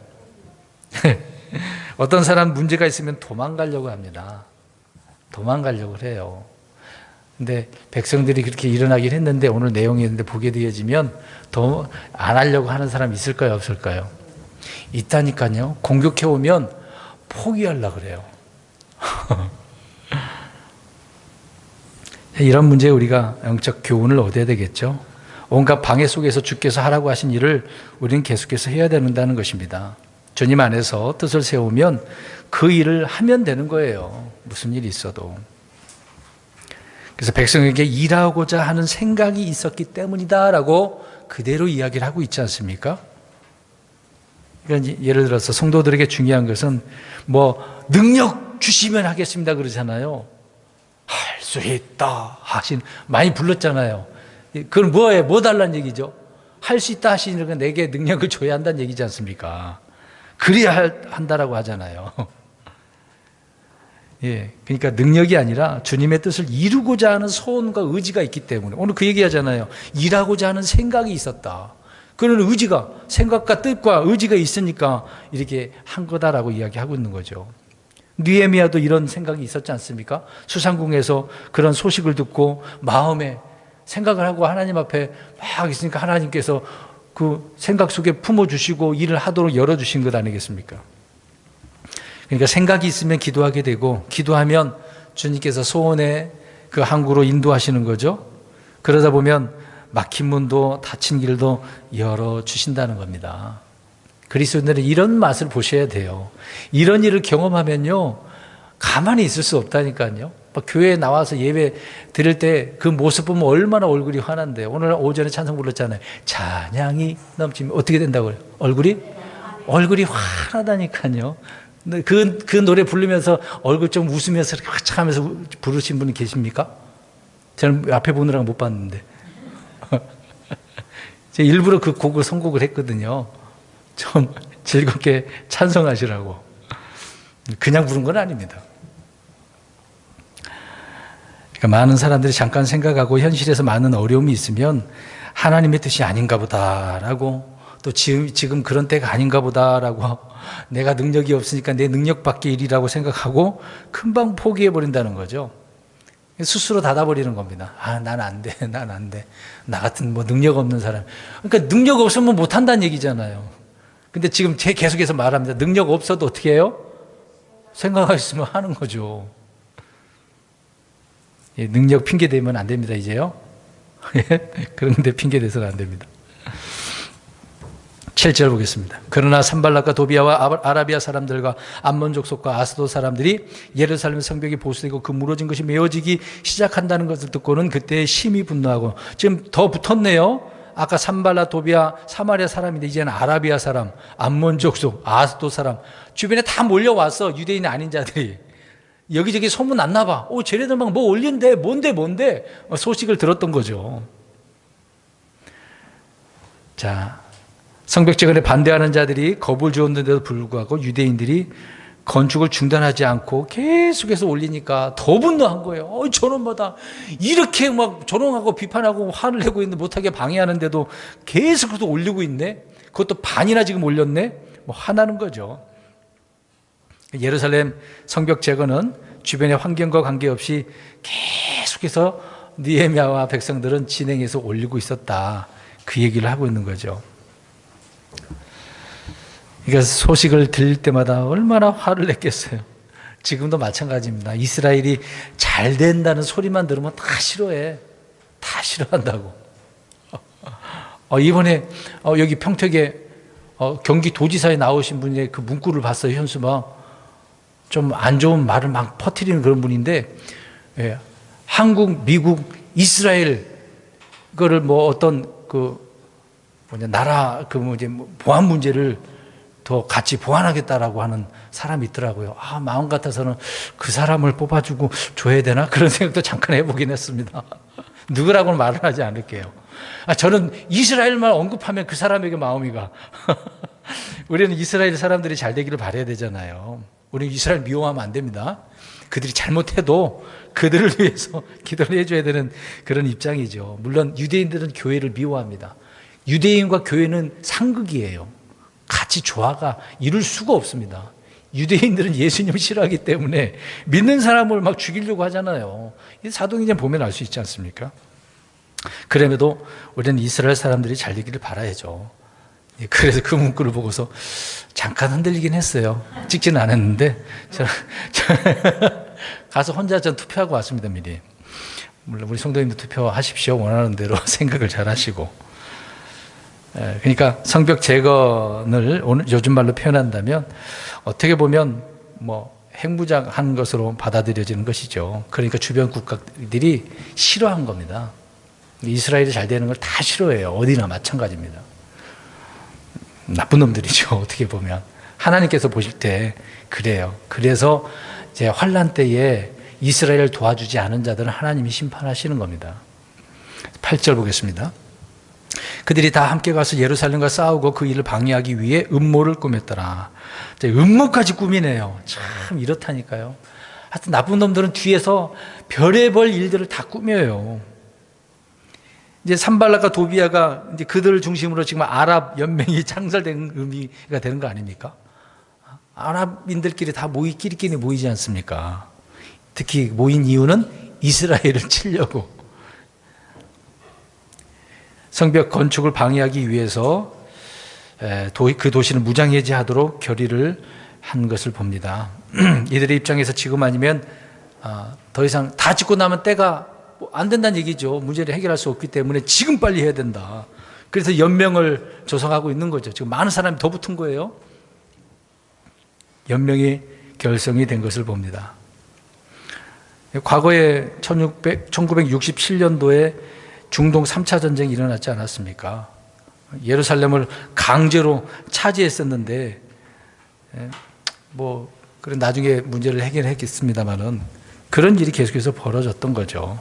어떤 사람 문제가 있으면 도망가려고 합니다. 도망가려고 해요. 근데 백성들이 그렇게 일어나긴 했는데 오늘 내용이 있는데 보게 되어지면 더 안 하려고 하는 사람이 있을까요? 없을까요? 있다니까요. 공격해 오면 포기하려고 그래요. 이런 문제에 우리가 영적 교훈을 얻어야 되겠죠. 온갖 방해 속에서 주께서 하라고 하신 일을 우리는 계속해서 해야 된다는 것입니다. 주님 안에서 뜻을 세우면 그 일을 하면 되는 거예요. 무슨 일이 있어도. 그래서 백성에게 일하고자 하는 생각이 있었기 때문이다라고 그대로 이야기를 하고 있지 않습니까? 그러니까 예를 들어서 성도들에게 중요한 것은 뭐 능력 주시면 하겠습니다 그러잖아요. 할 수 있다 하신 많이 불렀잖아요. 그건 뭐예요? 뭐 달라는 얘기죠? 할 수 있다 하시니까 내게 능력을 줘야 한다는 얘기지 않습니까? 그래야 한다라고 하잖아요. 예, 그러니까 능력이 아니라 주님의 뜻을 이루고자 하는 소원과 의지가 있기 때문에 오늘 그 얘기하잖아요. 일하고자 하는 생각이 있었다. 그런 의지가 생각과 뜻과 의지가 있으니까 이렇게 한 거다라고 이야기하고 있는 거죠. 느헤미야도 이런 생각이 있었지 않습니까? 수상궁에서 그런 소식을 듣고 마음에 생각을 하고 하나님 앞에 막 있으니까 하나님께서 그 생각 속에 품어주시고 일을 하도록 열어주신 것 아니겠습니까? 그러니까 생각이 있으면 기도하게 되고 기도하면 주님께서 소원의 그 항구로 인도하시는 거죠. 그러다 보면 막힌 문도 닫힌 길도 열어주신다는 겁니다. 그리스도인들은 이런 맛을 보셔야 돼요. 이런 일을 경험하면요 가만히 있을 수 없다니까요. 교회에 나와서 예배 드릴 때 그 모습 보면 얼마나 얼굴이 환한데요. 오늘 오전에 찬송 불렀잖아요. 찬양이 넘치면 어떻게 된다고요? 얼굴이 환하다니까요. 그 노래 부르면서 얼굴 좀 웃으면서 이렇게 활짝 하면서 부르신 분이 계십니까? 저는 앞에 보느라고 못 봤는데. 제가 일부러 그 곡을 선곡을 했거든요. 좀 즐겁게 찬송하시라고. 그냥 부른 건 아닙니다. 그러니까 많은 사람들이 잠깐 생각하고 현실에서 많은 어려움이 있으면 하나님의 뜻이 아닌가 보다라고 또 지금 그런 때가 아닌가 보다라고 내가 능력이 없으니까 내 능력 밖의 일이라고 생각하고 금방 포기해 버린다는 거죠. 스스로 닫아버리는 겁니다. 난 안 돼. 난 안 돼. 나 같은 뭐 능력 없는 사람. 그러니까 능력 없으면 못 한다는 얘기잖아요. 근데 지금 계속해서 말합니다. 능력 없어도 어떻게 해요? 생각하셨으면 하는 거죠. 능력 핑계 대면 안 됩니다, 이제요. 그런데 핑계 대서는 안 됩니다. 7절 보겠습니다. 그러나 산발락과 도비아와 아라비아 사람들과 암몬 족속과 아스도 사람들이 예루살렘 성벽이 보수되고 그 무너진 것이 메어지기 시작한다는 것을 듣고는 그때 심히 분노하고, 지금 더 붙었네요. 아까 산발락, 도비아, 사마리아 사람인데 이제는 아라비아 사람, 암몬 족속, 아스도 사람 주변에 다 몰려왔어. 유대인이 아닌 자들이 여기저기 소문 났나 봐. 쟤네들 막 뭐 올린대. 뭔데 소식을 들었던 거죠. 자, 성벽 재건에 반대하는 자들이 겁을 주었는데도 불구하고 유대인들이 건축을 중단하지 않고 계속해서 올리니까 더 분노한 거예요. 저놈마다 이렇게 막 조롱하고 비판하고 화를 내고 있는데 못하게 방해하는데도 계속해서 올리고 있네. 그것도 반이나 지금 올렸네. 뭐 화나는 거죠. 예루살렘 성벽 재건은 주변의 환경과 관계없이 계속해서 느헤미야와 백성들은 진행해서 올리고 있었다. 그 얘기를 하고 있는 거죠. 그러니까 소식을 들을 때마다 얼마나 화를 냈겠어요. 지금도 마찬가지입니다. 이스라엘이 잘 된다는 소리만 들으면 다 싫어해. 다 싫어한다고. 이번에 여기 평택에 경기도지사에 나오신 분의 그 문구를 봤어요. 현수막. 좀 안 좋은 말을 막 퍼뜨리는 그런 분인데, 한국, 미국, 이스라엘 그거를 뭐 어떤 나라 보안 문제를 더 같이 보완하겠다라고 하는 사람이 있더라고요. 마음 같아서는 그 사람을 뽑아주고 줘야 되나? 그런 생각도 잠깐 해보긴 했습니다. 누구라고는 말을 하지 않을게요. 저는 이스라엘만 언급하면 그 사람에게 마음이 가. 우리는 이스라엘 사람들이 잘 되기를 바라야 되잖아요. 우리는 이스라엘 미워하면 안 됩니다. 그들이 잘못해도 그들을 위해서 기도를 해줘야 되는 그런 입장이죠. 물론 유대인들은 교회를 미워합니다. 유대인과 교회는 상극이에요. 같이 조화가 이룰 수가 없습니다. 유대인들은 예수님을 싫어하기 때문에 믿는 사람을 막 죽이려고 하잖아요. 사도행전 보면 알 수 있지 않습니까? 그럼에도 우리는 이스라엘 사람들이 잘 되기를 바라야죠. 그래서 그 문구를 보고서 잠깐 흔들리긴 했어요. 찍지는 않았는데 가서 혼자 전 투표하고 왔습니다. 미리. 물론 우리 성도님도 투표하십시오. 원하는 대로 생각을 잘 하시고. 그러니까 성벽 재건을 요즘 말로 표현한다면 어떻게 보면 핵무장한 것으로 받아들여지는 것이죠. 그러니까 주변 국가들이 싫어한 겁니다. 이스라엘이 잘 되는 걸 다 싫어해요. 어디나 마찬가지입니다. 나쁜 놈들이죠. 어떻게 보면 하나님께서 보실 때 그래요. 그래서 이제 환난 때에 이스라엘을 도와주지 않은 자들은 하나님이 심판하시는 겁니다. 8절 보겠습니다. 그들이 다 함께 가서 예루살렘과 싸우고 그 일을 방해하기 위해 음모를 꾸몄더라. 음모까지 꾸미네요. 참 이렇다니까요. 하여튼 나쁜 놈들은 뒤에서 별의별 일들을 다 꾸며요. 이제 산발락과 도비아가 이제 그들을 중심으로 지금 아랍 연맹이 창설된 의미가 되는 거 아닙니까? 아랍인들끼리 다 끼리끼리 모이지 않습니까? 특히 모인 이유는 이스라엘을 치려고. 성벽 건축을 방해하기 위해서 그 도시를 무장해제하도록 결의를 한 것을 봅니다. 이들의 입장에서 지금 아니면 더 이상 다 짓고 나면 때가 안 된다는 얘기죠. 문제를 해결할 수 없기 때문에 지금 빨리 해야 된다. 그래서 연맹을 조성하고 있는 거죠. 지금 많은 사람이 더 붙은 거예요. 연명이 결성이 된 것을 봅니다. 과거에 1967년도에 중동 3차 전쟁이 일어났지 않았습니까? 예루살렘을 강제로 차지했었는데 그런 나중에 문제를 해결했겠습니다만은 그런 일이 계속해서 벌어졌던 거죠.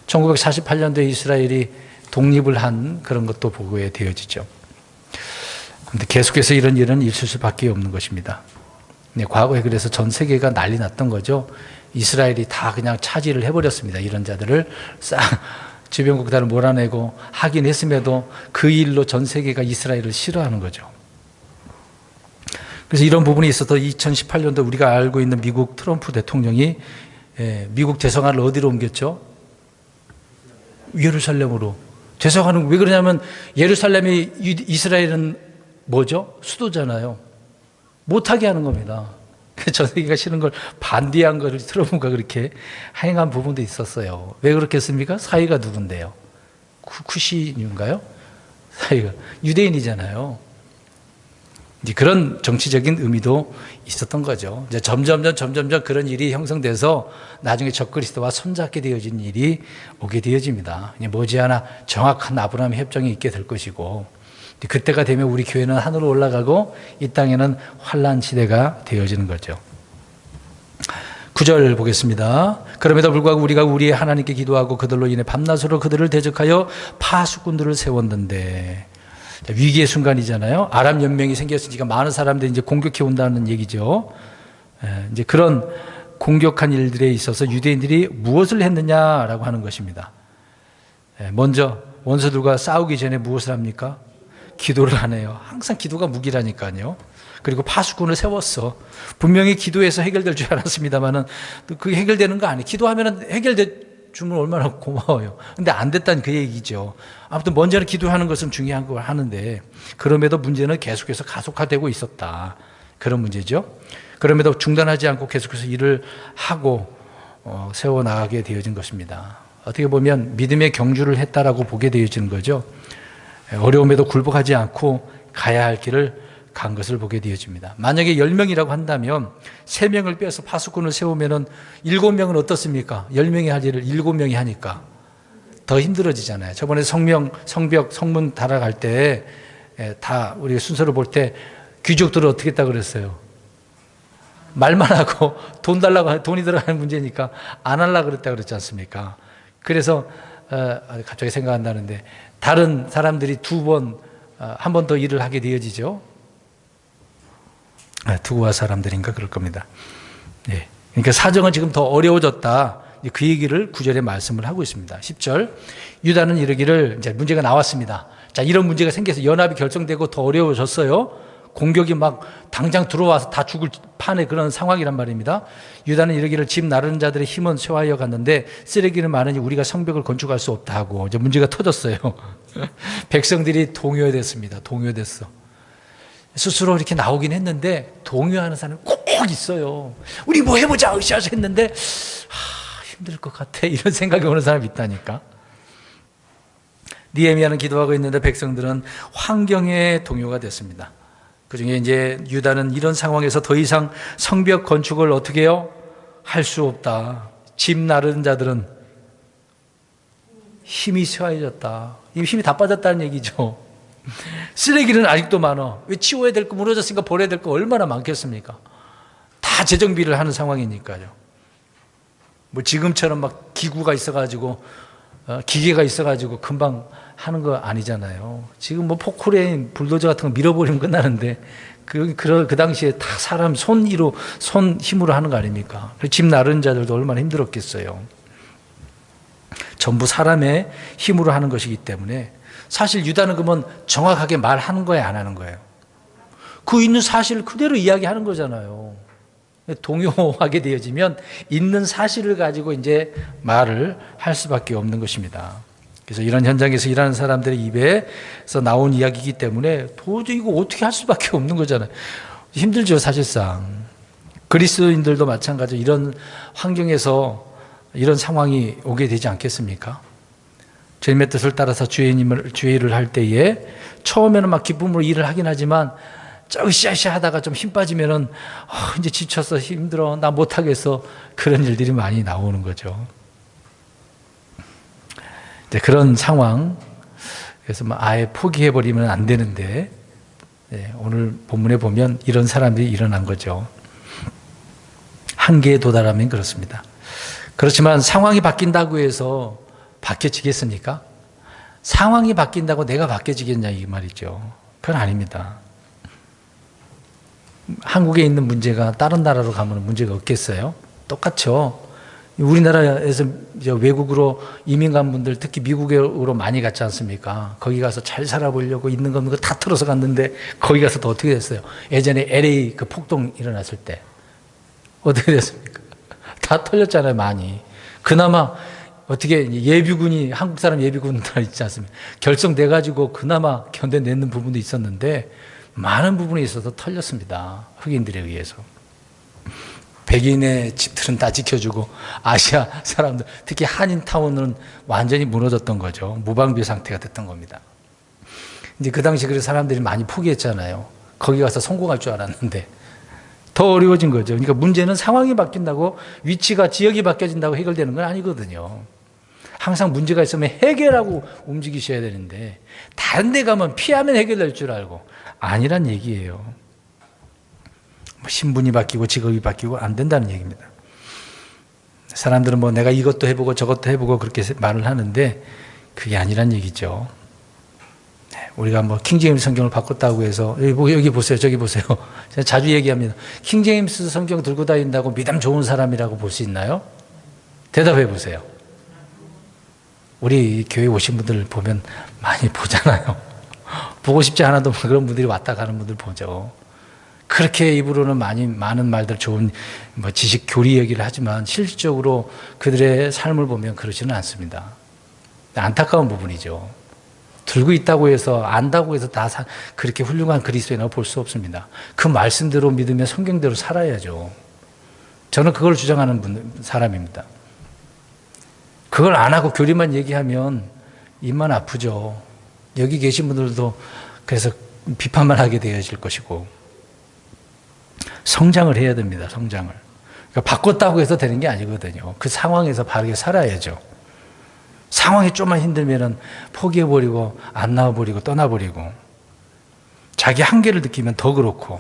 1948년도에 이스라엘이 독립을 한 그런 것도 보고에 되어지죠. 그런데 계속해서 이런 일은 있을 수밖에 없는 것입니다. 과거에 그래서 전 세계가 난리 났던 거죠. 이스라엘이 다 그냥 차지를 해버렸습니다. 이런 자들을 싹 주변국가를 몰아내고 하긴 했음에도 그 일로 전 세계가 이스라엘을 싫어하는 거죠. 그래서 이런 부분이 있어서 2018년도 우리가 알고 있는 미국 트럼프 대통령이 미국 대사관을 어디로 옮겼죠? 예루살렘으로. 대사관은 왜 그러냐면 예루살렘이 이스라엘은 뭐죠? 수도잖아요. 못하게 하는 겁니다. 전 세계가 싫은 걸 반대한 것을 트럼프가 그렇게 행한 부분도 있었어요. 왜 그렇게 했습니까? 사이가 누군데요? 쿠시인가요? 사이가 유대인이잖아요. 이제 그런 정치적인 의미도 있었던 거죠. 이제 점점 그런 일이 형성돼서 나중에 적그리스도와 손잡게 되어진 일이 오게 되어집니다. 머지않아 정확한 아브라함 협정이 있게 될 것이고, 그때가 되면 우리 교회는 하늘로 올라가고 이 땅에는 환란 시대가 되어지는 거죠. 9절 보겠습니다. 그럼에도 불구하고 우리가 우리의 하나님께 기도하고 그들로 인해 밤낮으로 그들을 대적하여 파수꾼들을 세웠는데, 위기의 순간이잖아요. 아람 연맹이 생겼으니까 많은 사람들이 이제 공격해 온다는 얘기죠. 이제 그런 공격한 일들에 있어서 유대인들이 무엇을 했느냐라고 하는 것입니다. 먼저 원수들과 싸우기 전에 무엇을 합니까? 기도를 하네요. 항상 기도가 무기라니까요. 그리고 파수꾼을 세웠어. 분명히 기도해서 해결될 줄 알았습니다만은 그게 해결되는 거 아니에요. 기도하면 해결되면 얼마나 고마워요. 근데 안 됐다는 그 얘기죠. 아무튼 먼저는 기도하는 것은 중요한 걸 하는데, 그럼에도 문제는 계속해서 가속화되고 있었다. 그런 문제죠. 그럼에도 중단하지 않고 계속해서 일을 하고 세워나가게 되어진 것입니다. 어떻게 보면 믿음의 경주를 했다라고 보게 되어지는 거죠. 어려움에도 굴복하지 않고 가야 할 길을 간 것을 보게 되어집니다. 만약에 10명이라고 한다면 3명을 빼서 파수꾼을 세우면은 7명은 어떻습니까? 10명이 할 일을 7명이 하니까 더 힘들어지잖아요. 저번에 성문 달아갈 때 다 우리 순서를 볼 때 귀족들은 어떻게 했다 그랬어요? 말만 하고 돈 달라고, 돈이 들어가는 문제니까 안 하려고 그랬다 그랬지 않습니까? 그래서 갑자기 생각한다는데, 다른 사람들이 한 번 더 일을 하게 되어지죠. 두고와 사람들인가 그럴 겁니다. 예. 그러니까 사정은 지금 더 어려워졌다. 그 얘기를 9절에 말씀을 하고 있습니다. 10절. 유다는 이르기를, 이제 문제가 나왔습니다. 자, 이런 문제가 생겨서 연합이 결성되고 더 어려워졌어요. 공격이 막 당장 들어와서 다 죽을 판의 그런 상황이란 말입니다. 유다는 이르기를 집 나르는 자들의 힘은 쇠하여 갔는데 쓰레기는 많으니 우리가 성벽을 건축할 수 없다 하고, 이제 문제가 터졌어요. 백성들이 동요됐습니다. 동요됐어. 스스로 이렇게 나오긴 했는데 동요하는 사람이 꼭 있어요. 우리 뭐 해보자 으쌰으쌰 했는데 힘들 것 같아, 이런 생각이 오는 사람이 있다니까. 느헤미야는 기도하고 있는데 백성들은 환경에 동요가 됐습니다. 그중에 이제 유다는 이런 상황에서 더 이상 성벽 건축을 어떻게 해요? 할 수 없다. 집 나르는 자들은 힘이 쇠해졌다. 이 힘이 다 빠졌다는 얘기죠. 쓰레기는 아직도 많아. 왜 치워야 될 거, 무너졌으니까 버려야 될 거 얼마나 많겠습니까? 다 재정비를 하는 상황이니까요. 뭐 지금처럼 막 기구가 있어가지고 기계가 있어가지고 금방 하는 거 아니잖아요. 지금 뭐 포크레인, 불도저 같은 거 밀어버리면 끝나는데 그 당시에 다 사람 손 힘으로 하는 거 아닙니까? 집 나르는 자들도 얼마나 힘들었겠어요. 전부 사람의 힘으로 하는 것이기 때문에 사실 유다는 그러면 정확하게 말하는 거예요, 안 하는 거예요? 그 있는 사실을 그대로 이야기하는 거잖아요. 동요하게 되어지면 있는 사실을 가지고 이제 말을 할 수밖에 없는 것입니다. 그래서 이런 현장에서 일하는 사람들의 입에서 나온 이야기이기 때문에 도저히 이거 어떻게 할 수밖에 없는 거잖아요. 힘들죠, 사실상. 그리스도인들도 마찬가지로 이런 환경에서 이런 상황이 오게 되지 않겠습니까? 주님의 뜻을 따라서 주의 일을 할 때에 처음에는 막 기쁨으로 일을 하긴 하지만 으쌰으쌰 하다가 좀 힘 빠지면은 이제 지쳤어, 힘들어, 나 못하겠어, 그런 일들이 많이 나오는 거죠. 이제 그런 상황, 그래서 아예 포기해버리면 안 되는데, 오늘 본문에 보면 이런 사람들이 일어난 거죠. 한계에 도달하면 그렇습니다. 그렇지만 상황이 바뀐다고 해서 바뀌어지겠습니까? 상황이 바뀐다고 내가 바뀌어지겠냐, 이 말이죠. 그건 아닙니다. 한국에 있는 문제가 다른 나라로 가면 문제가 없겠어요? 똑같죠. 우리나라에서 외국으로 이민 간 분들 특히 미국으로 많이 갔지 않습니까? 거기 가서 잘 살아보려고 있는 거 없는 거 다 털어서 갔는데 거기 가서 또 어떻게 됐어요? 예전에 LA 그 폭동 일어났을 때 어떻게 됐습니까? 다 털렸잖아요, 많이. 그나마 어떻게 예비군이 한국 사람 예비군들 있지 않습니까? 결성돼 가지고 그나마 견뎌내는 부분도 있었는데 많은 부분에 있어서 털렸습니다. 흑인들에 의해서. 백인의 집들은 다 지켜주고 아시아 사람들 특히 한인타운은 완전히 무너졌던 거죠. 무방비 상태가 됐던 겁니다. 이제 그 당시 그래서 사람들이 많이 포기했잖아요. 거기 가서 성공할 줄 알았는데 더 어려워진 거죠. 그러니까 문제는 상황이 바뀐다고 위치가 지역이 바뀌어진다고 해결되는 건 아니거든요. 항상 문제가 있으면 해결하고 움직이셔야 되는데 다른 데 가면 피하면 해결될 줄 알고 아니란 얘기예요. 신분이 바뀌고 직업이 바뀌고 안 된다는 얘기입니다. 사람들은 뭐 내가 이것도 해보고 저것도 해보고 그렇게 말을 하는데 그게 아니란 얘기죠. 우리가 뭐 킹제임스 성경을 바꿨다고 해서 여기 보세요, 저기 보세요. 제가 자주 얘기합니다. 킹제임스 성경 들고 다닌다고 믿음 좋은 사람이라고 볼 수 있나요? 대답해 보세요. 우리 교회 오신 분들 보면 많이 보잖아요. 보고 싶지 않아도 그런 분들이 왔다 가는 분들 보죠. 그렇게 입으로는 많은 말들 좋은 뭐 지식 교리 얘기를 하지만 실질적으로 그들의 삶을 보면 그러지는 않습니다. 안타까운 부분이죠. 들고 있다고 해서 안다고 해서 다 그렇게 훌륭한 그리스도인이라고 볼 수 없습니다. 그 말씀대로 믿으며 성경대로 살아야죠. 저는 그걸 주장하는 사람입니다. 그걸 안 하고 교리만 얘기하면 입만 아프죠. 여기 계신 분들도 그래서 비판만 하게 되어질 것이고 성장을 해야 됩니다. 성장을. 그러니까 바꿨다고 해서 되는 게 아니거든요. 그 상황에서 바르게 살아야죠. 상황이 좀만 힘들면은 포기해버리고 안 나와버리고 떠나버리고 자기 한계를 느끼면 더 그렇고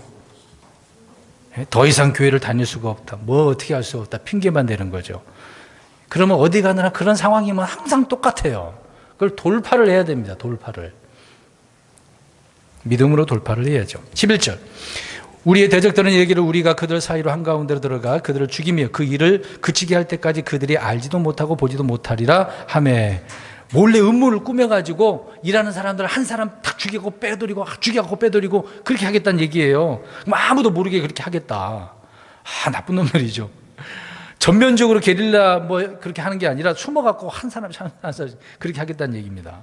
더 이상 교회를 다닐 수가 없다. 뭐 어떻게 할 수 없다. 핑계만 대는 거죠. 그러면 어디 가느나 그런 상황이면 항상 똑같아요. 그걸 돌파를 해야 됩니다. 돌파를. 믿음으로 돌파를 해야죠. 11절. 우리의 대적들은 이르기를 우리가 그들 사이로 한가운데로 들어가 그들을 죽이며 그 일을 그치게 할 때까지 그들이 알지도 못하고 보지도 못하리라 하매 몰래 음모를 꾸며가지고 일하는 사람들 한 사람 딱 죽이고 빼돌리고 죽이고 빼돌리고 그렇게 하겠다는 얘기예요. 그럼 아무도 모르게 그렇게 하겠다. 나쁜 놈들이죠. 전면적으로 게릴라 뭐 그렇게 하는 게 아니라 숨어갖고 한 사람 그렇게 하겠다는 얘기입니다.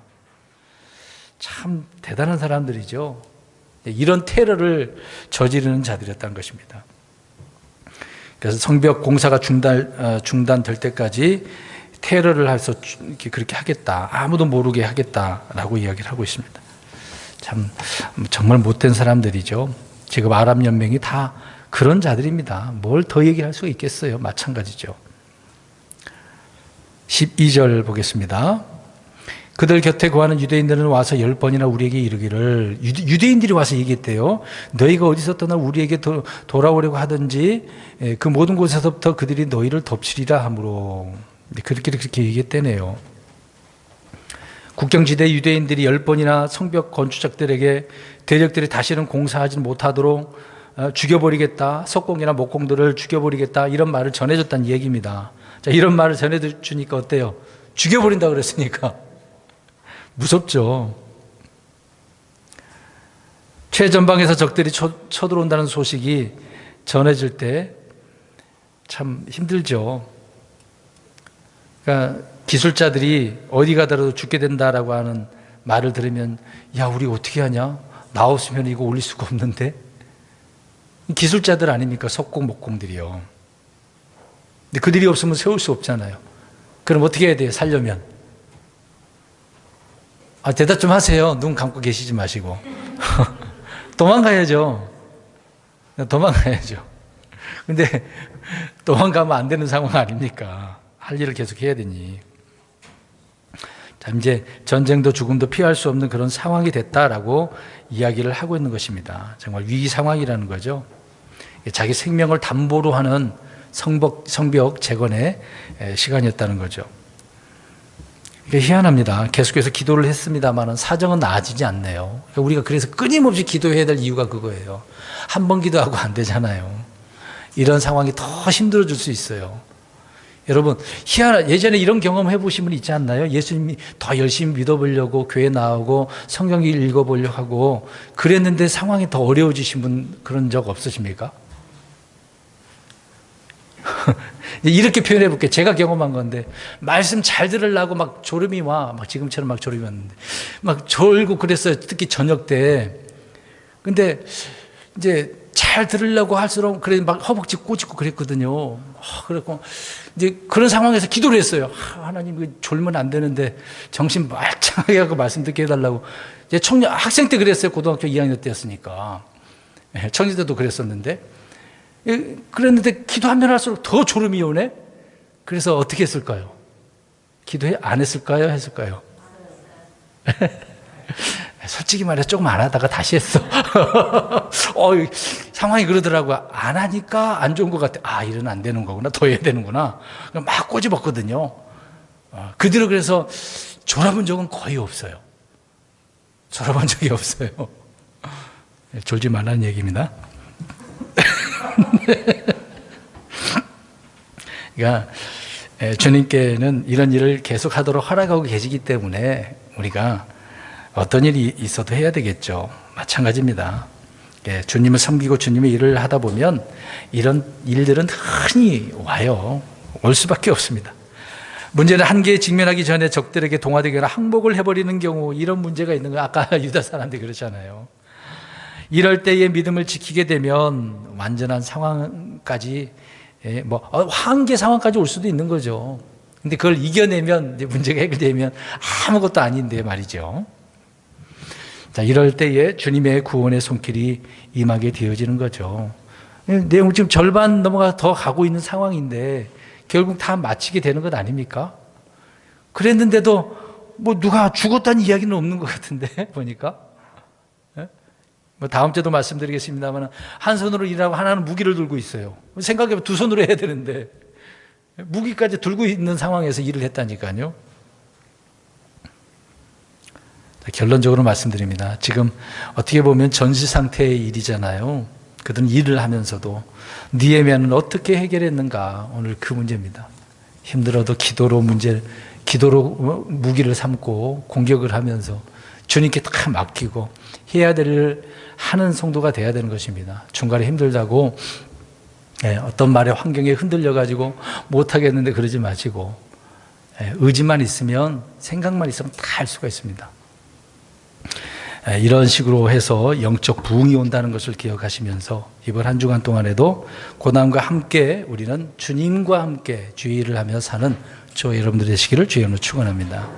참 대단한 사람들이죠. 이런 테러를 저지르는 자들이었다는 것입니다. 그래서 성벽 공사가 중단될 때까지 테러를 해서 그렇게 하겠다. 아무도 모르게 하겠다라고 이야기를 하고 있습니다. 참 정말 못된 사람들이죠. 지금 아랍연맹이 다 그런 자들입니다. 뭘 더 얘기할 수가 있겠어요. 마찬가지죠. 12절 보겠습니다. 그들 곁에 거하는 유대인들은 와서 10번이나 우리에게 이르기를 유대인들이 와서 얘기했대요. 너희가 어디서 떠나 우리에게 돌아오려고 하든지 그 모든 곳에서부터 그들이 너희를 덮치리라 하므로 그렇게 얘기했대네요. 국경지대 유대인들이 10번이나 성벽 건축작들에게 대적들이 다시는 공사하지 못하도록 죽여버리겠다. 석공이나 목공들을 죽여버리겠다. 이런 말을 전해줬다는 얘기입니다. 자, 이런 말을 전해주니까 어때요? 죽여버린다 그랬으니까 무섭죠. 최전방에서 적들이 쳐들어온다는 소식이 전해질 때 참 힘들죠. 그러니까 기술자들이 어디 가더라도 죽게 된다라고 하는 말을 들으면 야 우리 어떻게 하냐? 나 없으면 이거 올릴 수가 없는데. 기술자들 아닙니까? 석공 목공들이요. 근데 그들이 없으면 세울 수 없잖아요. 그럼 어떻게 해야 돼요? 살려면 대답 좀 하세요. 눈 감고 계시지 마시고. 도망가야죠. 근데 도망가면 안 되는 상황 아닙니까? 할 일을 계속 해야 되니. 자, 이제 전쟁도 죽음도 피할 수 없는 그런 상황이 됐다라고 이야기를 하고 있는 것입니다. 정말 위기 상황이라는 거죠. 자기 생명을 담보로 하는 성벽 재건의 시간이었다는 거죠. 이게 희한합니다. 계속해서 기도를 했습니다만 사정은 나아지지 않네요. 우리가 그래서 끊임없이 기도해야 될 이유가 그거예요. 한 번 기도하고 안 되잖아요. 이런 상황이 더 힘들어질 수 있어요. 여러분, 예전에 이런 경험 해보신 분 있지 않나요? 예수님이 더 열심히 믿어보려고 교회 나오고 성경 읽어보려고 하고 그랬는데 상황이 더 어려워지신 분 그런 적 없으십니까? 이렇게 표현해 볼게요. 제가 경험한 건데, 말씀 잘 들으려고 막 졸음이 와. 막 지금처럼 막 졸음이 왔는데. 막 졸고 그랬어요. 특히 저녁 때. 근데 이제 잘 들으려고 할수록 그래 막 허벅지 꼬집고 그랬거든요. 그랬고 이제 그런 상황에서 기도를 했어요. 하나님, 졸면 안 되는데 정신 말짱하게 하고 말씀 듣게 해달라고. 이제 학생 때 그랬어요. 고등학교 2학년 때였으니까. 청년 때도 그랬었는데. 그랬는데 기도하면 할수록 더 졸음이 오네? 그래서 어떻게 했을까요? 기도해? 안 했을까요? 했을까요? 솔직히 말해서 조금 안 하다가 다시 했어. 상황이 그러더라고요. 안 하니까 안 좋은 것 같아. 이러면 안 되는 거구나. 더 해야 되는구나. 막 꼬집었거든요. 그 뒤로 그래서 졸아본 적은 거의 없어요. 졸아본 적이 없어요. 졸지 말라는 얘기입니다. 그러니까 주님께는 이런 일을 계속 하도록 허락하고 계시기 때문에 우리가 어떤 일이 있어도 해야 되겠죠. 마찬가지입니다. 주님을 섬기고 주님의 일을 하다 보면 이런 일들은 흔히 와요. 올 수밖에 없습니다. 문제는 한계에 직면하기 전에 적들에게 동화되거나 항복을 해버리는 경우, 이런 문제가 있는 거예요. 아까 유다 사람들이 그렇잖아요. 이럴 때의 믿음을 지키게 되면 완전한 상황까지, 한계 상황까지 올 수도 있는 거죠. 근데 그걸 이겨내면, 이제 문제가 해결되면 아무것도 아닌데 말이죠. 자, 이럴 때에 주님의 구원의 손길이 임하게 되어지는 거죠. 내용 지금 절반 넘어가 더 가고 있는 상황인데 결국 다 마치게 되는 것 아닙니까? 그랬는데도 누가 죽었다는 이야기는 없는 것 같은데 보니까. 다음 주에도 말씀드리겠습니다만, 한 손으로 일하고 하나는 무기를 들고 있어요. 생각해보면 두 손으로 해야 되는데 무기까지 들고 있는 상황에서 일을 했다니까요. 결론적으로 말씀드립니다. 지금 어떻게 보면 전시 상태의 일이잖아요. 그들은 일을 하면서도 느헤미야는 어떻게 해결했는가, 오늘 그 문제입니다. 힘들어도 기도로 무기를 삼고 공격을 하면서 주님께 다 맡기고 해야 될 일을 하는 성도가 돼야 되는 것입니다. 중간에 힘들다고 어떤 말에 환경에 흔들려가지고 못하겠는데 그러지 마시고, 의지만 있으면, 생각만 있으면 다 할 수가 있습니다. 이런 식으로 해서 영적 부흥이 온다는 것을 기억하시면서 이번 한 주간 동안에도 고난과 함께 우리는 주님과 함께 주의 일을 하며 사는 저 여러분들 되시기를 주의 이름으로 축원합니다.